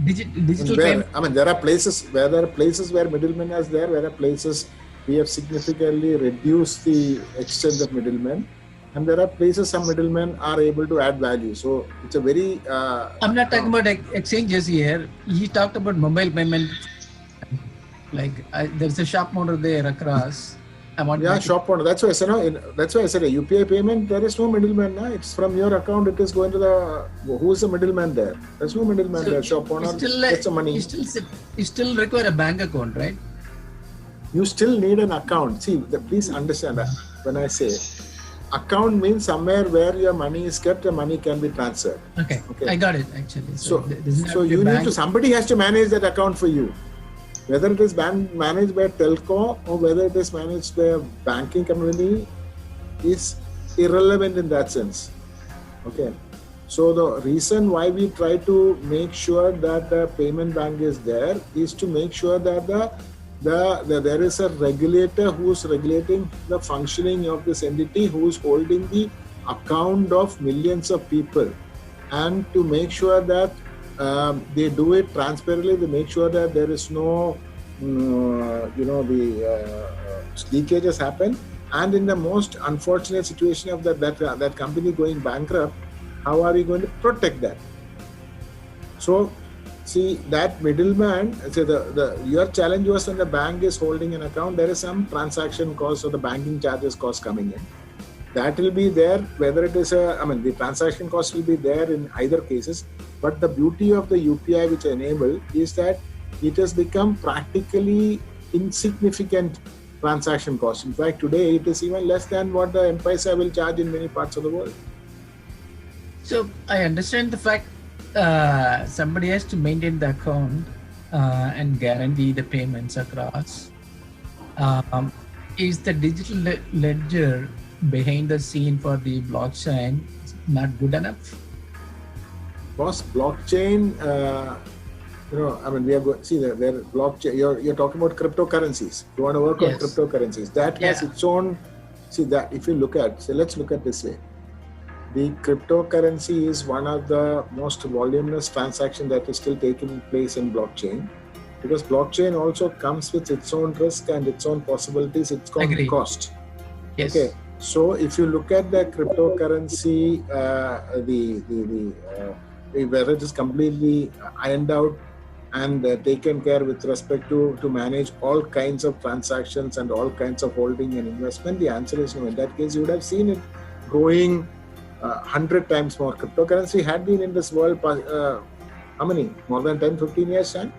Digital where? I mean, there are places where middlemen are there. There are places we have significantly reduced the extent of middlemen, and there are places some middlemen are able to add value. So it's a very. I'm not talking about exchanges here. He talked about mobile payment. Like there's a shop model there across. Shop owner. That's why I said a UPI payment. There is no middleman. It's from your account. It is going to the. Who is the middleman there? There's no middleman there. Shop owner gets the money. You still require a bank account, right? You still need an account. See, please understand that when I say account means somewhere where your money is kept, the money can be transferred. Okay. I got it actually. So you need to. Somebody has to manage that account for you. Whether it is managed by telco or whether it is managed by a banking community is irrelevant in that sense. Okay. So the reason why we try to make sure that the payment bank is there is to make sure that there is a regulator who is regulating the functioning of this entity, who is holding the account of millions of people, and to make sure that they do it transparently. They make sure that there is no, leakages happen. And in the most unfortunate situation of that company going bankrupt, how are we going to protect that? So, see that middleman. So your challenge was when the bank is holding an account, there is some transaction cost or the banking charges cost coming in. That will be there, whether it is the transaction cost will be there in either cases. But the beauty of the UPI which I enable is that it has become practically insignificant transaction cost. In fact, today it is even less than what the M-Pesa will charge in many parts of the world. So I understand the fact somebody has to maintain the account and guarantee the payments across. Is the digital ledger behind the scene for the blockchain not good enough? Boss, blockchain, we are going. See, there blockchain. You're talking about cryptocurrencies. You want to work on cryptocurrencies. That has its own. See that if you look at, let's look at this way. The cryptocurrency is one of the most voluminous transactions that is still taking place in blockchain, because blockchain also comes with its own risk and its own possibilities, its own cost. Yes. Okay. So if you look at the cryptocurrency, whether it is completely ironed out and taken care with respect to manage all kinds of transactions and all kinds of holding and investment, the answer is no. In that case, you would have seen it growing 100 times more. Cryptocurrency had been in this world, how many? More than 10, 15 years time?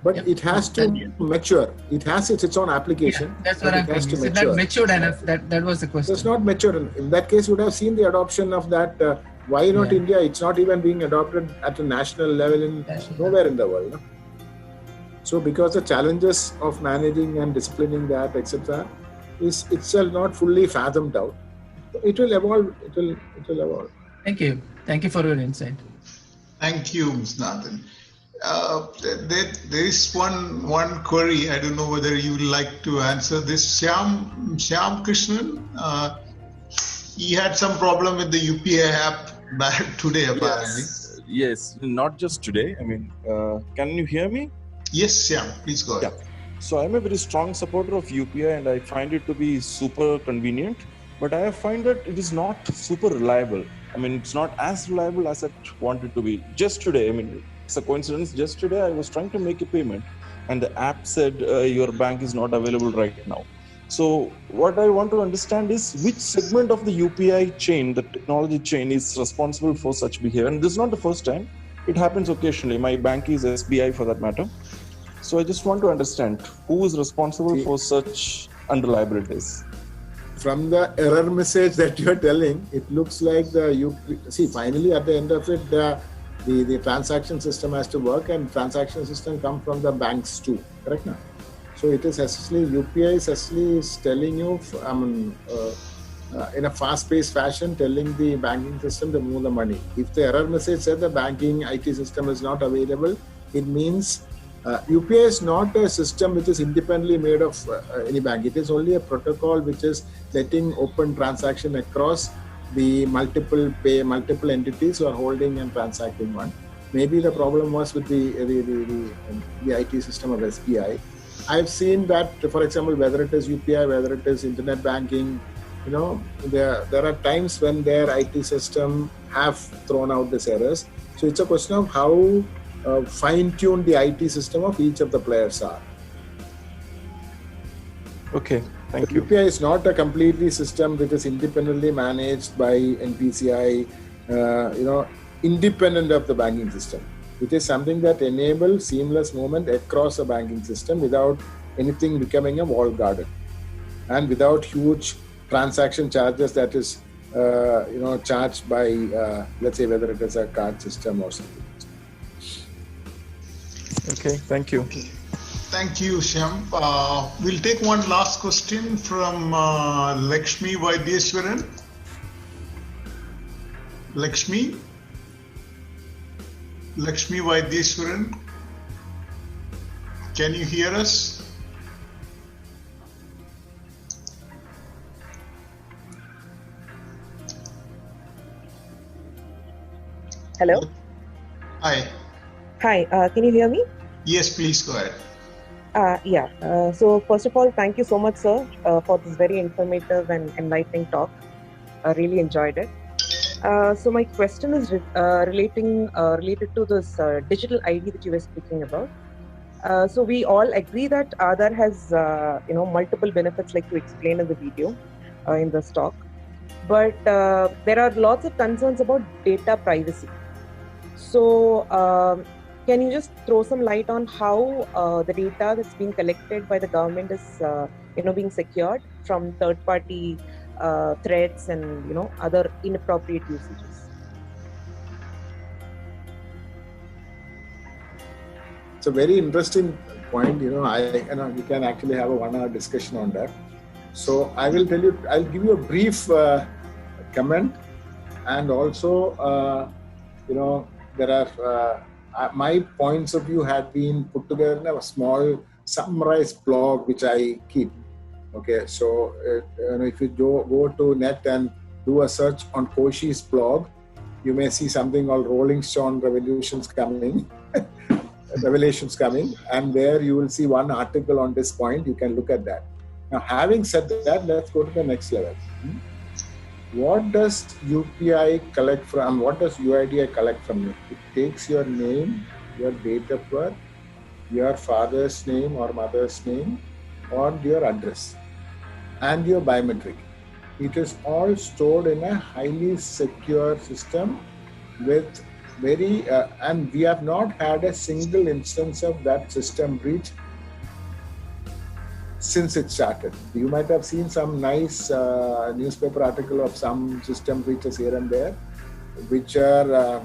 But it has to mature. It has its own application. Yeah, that's what I'm thinking. Is it not matured enough? That was the question. It's not matured. In that case, you would have seen the adoption of that. Why not India? It's not even being adopted at a national level nowhere in the world. No? So because the challenges of managing and disciplining that, etc., is itself not fully fathomed out. It will evolve. It will evolve. Thank you. Thank you for your insight. Thank you, Ms. Nathan. There is one query. I don't know whether you would like to answer this. Shyam Krishnan, he had some problem with the UPI app today, apparently. Yes, not just today. Can you hear me? Yes, Shyam, please go ahead. So I'm a very strong supporter of UPI and I find it to be super convenient. but I find that it is not super reliable. I mean, it's not as reliable as I want it to be. Just today, I mean, it's a coincidence. Just today, I was trying to make a payment, and the app said your bank is not available right now. So what I want to understand is which segment of the UPI chain, the technology chain, is responsible for such behavior. And this is not the first time. It happens occasionally. My bank is SBI for that matter. So I just want to understand who is responsible for such unreliabilities. From the error message that you are telling, it looks like finally at the end of it, the transaction system has to work, and transaction system come from the banks too, correct now? So it is essentially, UPI is essentially telling you, in a fast-paced fashion, telling the banking system to move the money. If the error message said the banking IT system is not available, it means UPI is not a system which is independently made of any bank. It is only a protocol which is letting open transaction across the multiple entities who are holding and transacting one. Maybe the problem was with the IT system of SBI. I've seen that, for example, whether it is UPI, whether it is internet banking, there are times when their IT system have thrown out these errors. So it's a question of how fine-tuned the IT system of each of the players are. Okay, thank you. UPI is not a completely system which is independently managed by NPCI, independent of the banking system. It is something that enables seamless movement across a banking system without anything becoming a walled garden, and without huge transaction charges that is, charged by, let's say, whether it is a card system or something. Okay, thank you. Okay. Thank you, Shyam. We'll take one last question from Lakshmi Vaidyeshwaran. Lakshmi Vaidyeshwaran, can you hear us? Hello. Hi. Hi, can you hear me? Yes, please go ahead. So first of all, thank you so much, sir, for this very informative and enlightening talk. I really enjoyed it. So my question is related to this digital ID that you were speaking about. So we all agree that Aadhaar has multiple benefits, like you explained in the video, in this talk. But there are lots of concerns about data privacy. So can you just throw some light on how the data that's being collected by the government is being secured from third-party threats and other inappropriate usages? It's a very interesting point. We can actually have a 1-hour discussion on that. So I'll give you a brief comment, and also there are my points of view have been put together in a small summarized blog which I keep. Okay, so if you go to net and do a search on Koshi's blog, you may see something called Rolling Stone Revelations coming, and there you will see one article on this point. You can look at that. Now, having said that, let's go to the next level. What does UPI collect from? What does UIDAI collect from you? It takes your name, your date of birth, your father's name or mother's name, or your address, and your biometric. It is all stored in a highly secure system with and we have not had a single instance of that system breach since it started. You might have seen some nice newspaper article of some system breaches here and there, which are,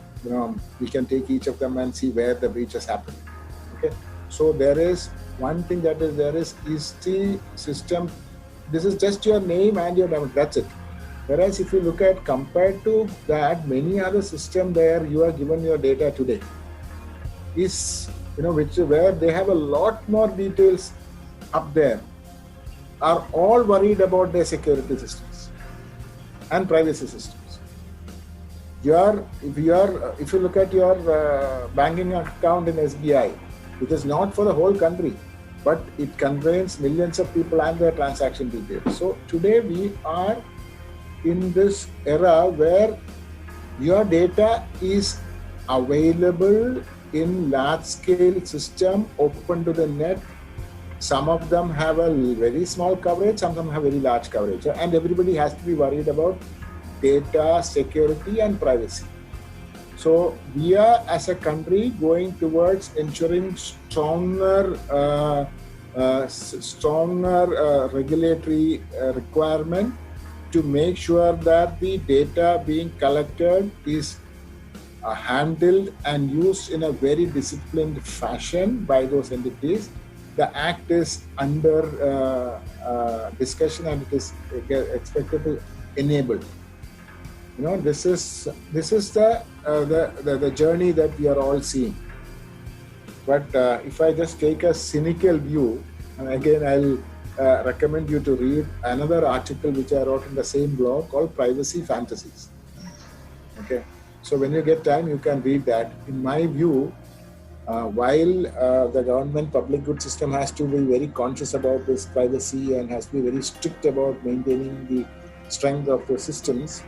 we can take each of them and see where the breaches happen. Okay, so there is one thing that is there is the system. This is just your name and your biometric. That's it. Whereas if you look at compared to that, many other systems where you are given your data today is where they have a lot more details up there, are all worried about their security systems and privacy systems. If you look at your banking account in SBI, it is not for the whole country, but it contains millions of people and their transaction details. So today we are in this era where your data is available in large-scale system open to the net. Some of them have a very small coverage, some of them have very large coverage, and everybody has to be worried about data security and privacy. So we are, as a country, going towards ensuring stronger regulatory requirement to make sure that the data being collected is handled and used in a very disciplined fashion by those entities. The act is under discussion and it is expected to enable. You know, this is the journey that we are all seeing. But if I just take a cynical view, and again I'll recommend you to read another article which I wrote in the same blog called Privacy Fantasies. Okay, so when you get time, you can read that. In my view, while the government public good system has to be very conscious about this privacy and has to be very strict about maintaining the strength of the systems,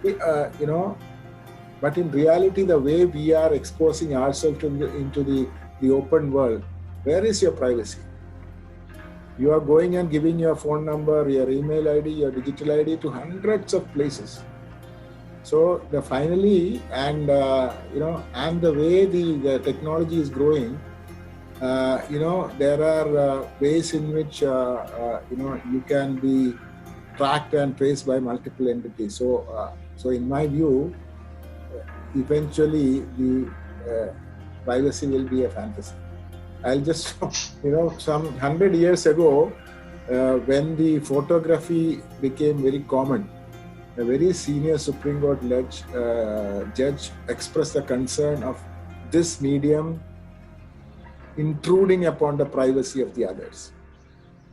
you know, but in reality, the way we are exposing ourselves into the open world, where is your privacy? You are going and giving your phone number, your email ID, your digital ID to hundreds of places. So finally, and you know, and the way the technology is growing, you know, there are ways in which you know, you can be tracked and traced by multiple entities. So in my view, eventually the privacy will be a fantasy. I'll just, you know, some 100 years ago, when the photography became very common, a very senior Supreme Court judge expressed the concern of this medium intruding upon the privacy of the others.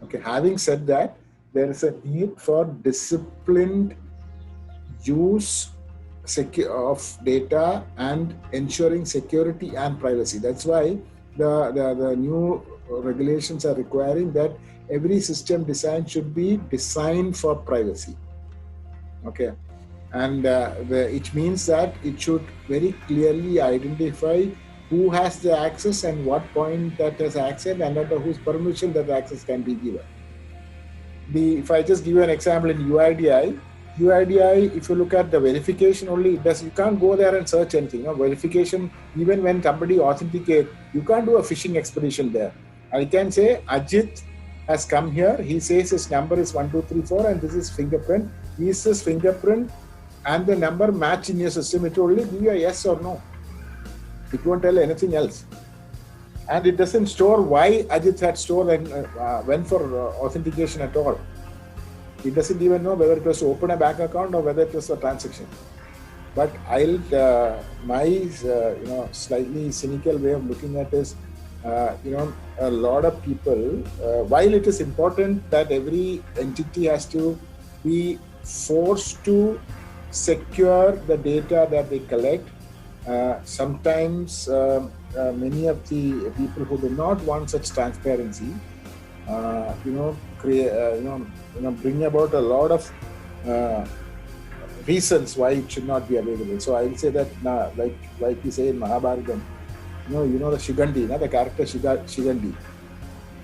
Okay, having said that, there is a need for disciplined use of data and ensuring security and privacy. That's why the new regulations are requiring that every system design should be designed for privacy. Okay, and it means that it should very clearly identify who has the access and what point that has access and under whose permission that access can be given. If I just give you an example in UIDAI, if you look at the verification only, you can't go there and search anything. You know, verification, even when somebody authenticates, you can't do a phishing expedition there. I can say Ajit has come here, he says his number is 1234 and this is fingerprint. Is this fingerprint and the number match in your system? It will only give you a yes or no. It won't tell anything else. And it doesn't store why Ajit had stored and went for authentication at all. It doesn't even know whether it was to open a bank account or whether it was a transaction. But my you know, slightly cynical way of looking at is, you know, a lot of people, while it is important that every entity has to be forced to secure the data that they collect, sometimes many of the people who do not want such transparency, you know, bring about a lot of reasons why it should not be available. So I will say that, like we say in Mahabharata, you know the Shigandi, the character Shigandi.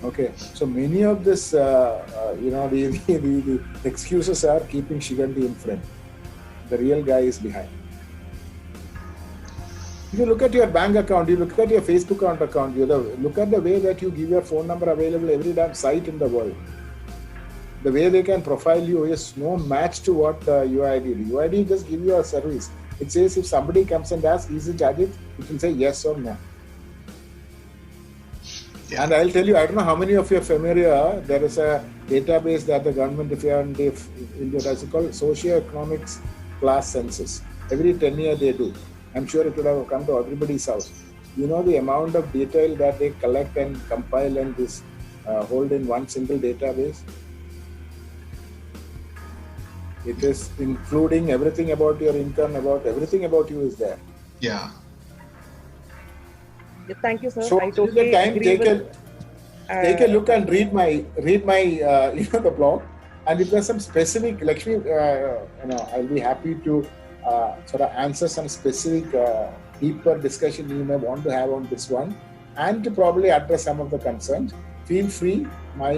Okay, so many of this, you know, the excuses are keeping Shigandi in front. The real guy is behind. If you look at your bank account, you look at your Facebook account, you look at the way that you give your phone number available every damn site in the world. The way they can profile you is no match to what UID did. UID just give you a service. It says if somebody comes and asks, is it Ajit? It will say yes or no. Yeah. And I'll tell you, I don't know how many of you are familiar, there is a database that the government, if you are in India, that's called Socioeconomics Class Census. Every 10 years they do. I'm sure it would have come to everybody's house. You know the amount of detail that they collect and compile and this hold in one single database? It is including everything about your income, about everything about you is there. Yeah. Thank you, sir. So I totally agree take a look and read my you know, the blog, And if there's some specific, Lakshmi, I'll be happy to sort of answer some specific deeper discussion you may want to have on this one, and to probably address some of the concerns. Feel free. My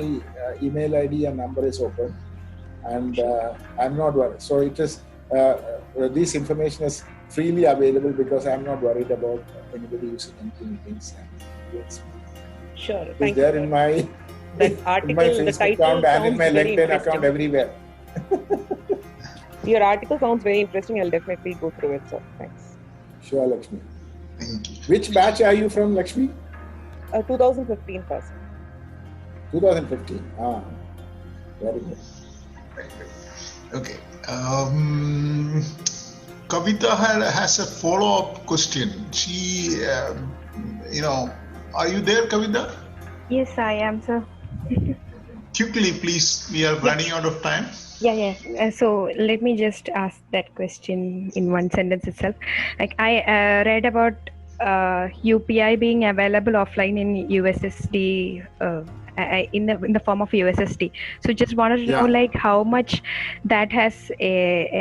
email ID and number is open, and I'm not worried. So it is this information is freely available because I'm not worried about anybody using anything against me. Sure. It's there in my Facebook account and in my LinkedIn account everywhere. Your article sounds very interesting. I'll definitely go through it, sir. Thanks. Sure, Lakshmi. Thank you. Which batch are you from, Lakshmi? 2015 person. 2015. Very good. Okay. Kavita has a follow-up question. She, are you there, Kavita? Yes, I am, sir. Quickly, please. We are running out of time. Yeah. So let me just ask that question in one sentence itself. Like I read about UPI being available offline in USSD, in the form of USSD. So just wanted to know, like, how much that has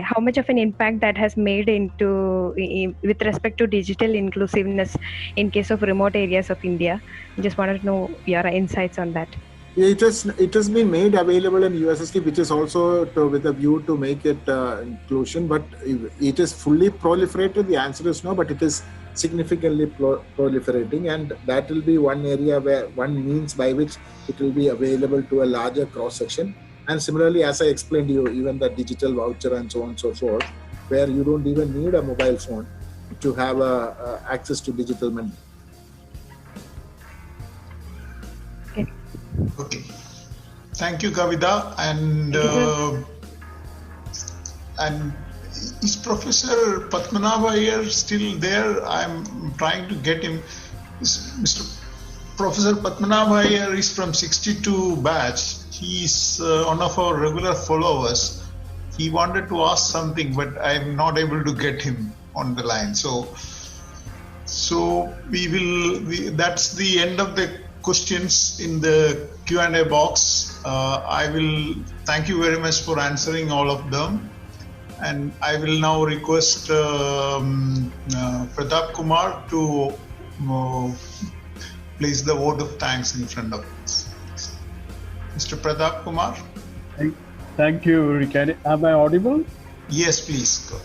how much of an impact that has made with respect to digital inclusiveness in case of remote areas of India. Just wanted to know your insights on that. Yeah, it has been made available in USSD, which is also with a view to make it inclusion. But it is fully proliferated. The answer is no, but it is significantly proliferating, and that will be one area where one means by which it will be available to a larger cross section. And similarly, as I explained to you, even the digital voucher and so on and so forth, where you don't even need a mobile phone to have access to digital money. Okay. Thank you, Kavita. And is Professor Padmanabha Iyer still there? I'm trying to get him. Mr. Professor Padmanabha Iyer is from 62 batch. He's one of our regular followers. He wanted to ask something, but I'm not able to get him on the line. So that's the end of the questions in the Q&A box. I will thank you very much for answering all of them. And I will now request Pratap Kumar to place the vote of thanks in front of us. Mr. Pratap Kumar. Thank you, Rick. Am I audible? Yes, please. Go.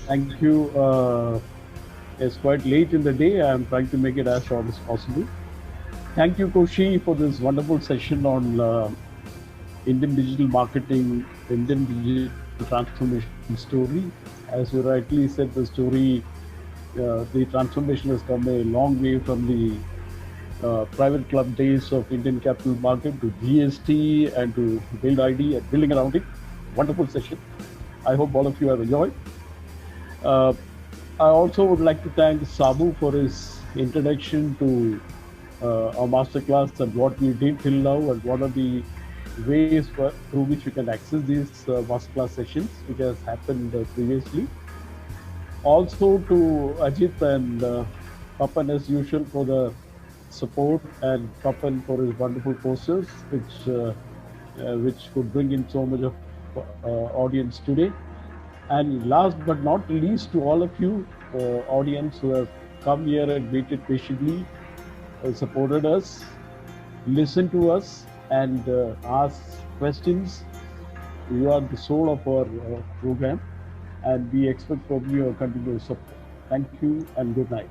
Thank you. It's quite late in the day. I'm trying to make it as short as possible. Thank you, Koshi, for this wonderful session on Indian digital marketing, Indian digital transformation story. As you rightly said, the story, the transformation has come a long way from the private club days of Indian capital market to GST and to Build ID and building around it. Wonderful session. I hope all of you have enjoyed. I also would like to thank Sabu for his introduction to our masterclass and what we did till now and what are the ways through which you can access these masterclass sessions, which has happened previously. Also to Ajit and Papan as usual for the support, and Papan for his wonderful posters, which could bring in so much of audience today. And last but not least, to all of you audience who have come here and waited patiently, supported us, listened to us, and asked questions. You are the soul of our program, and we expect from you a continuous support. Thank you and good night.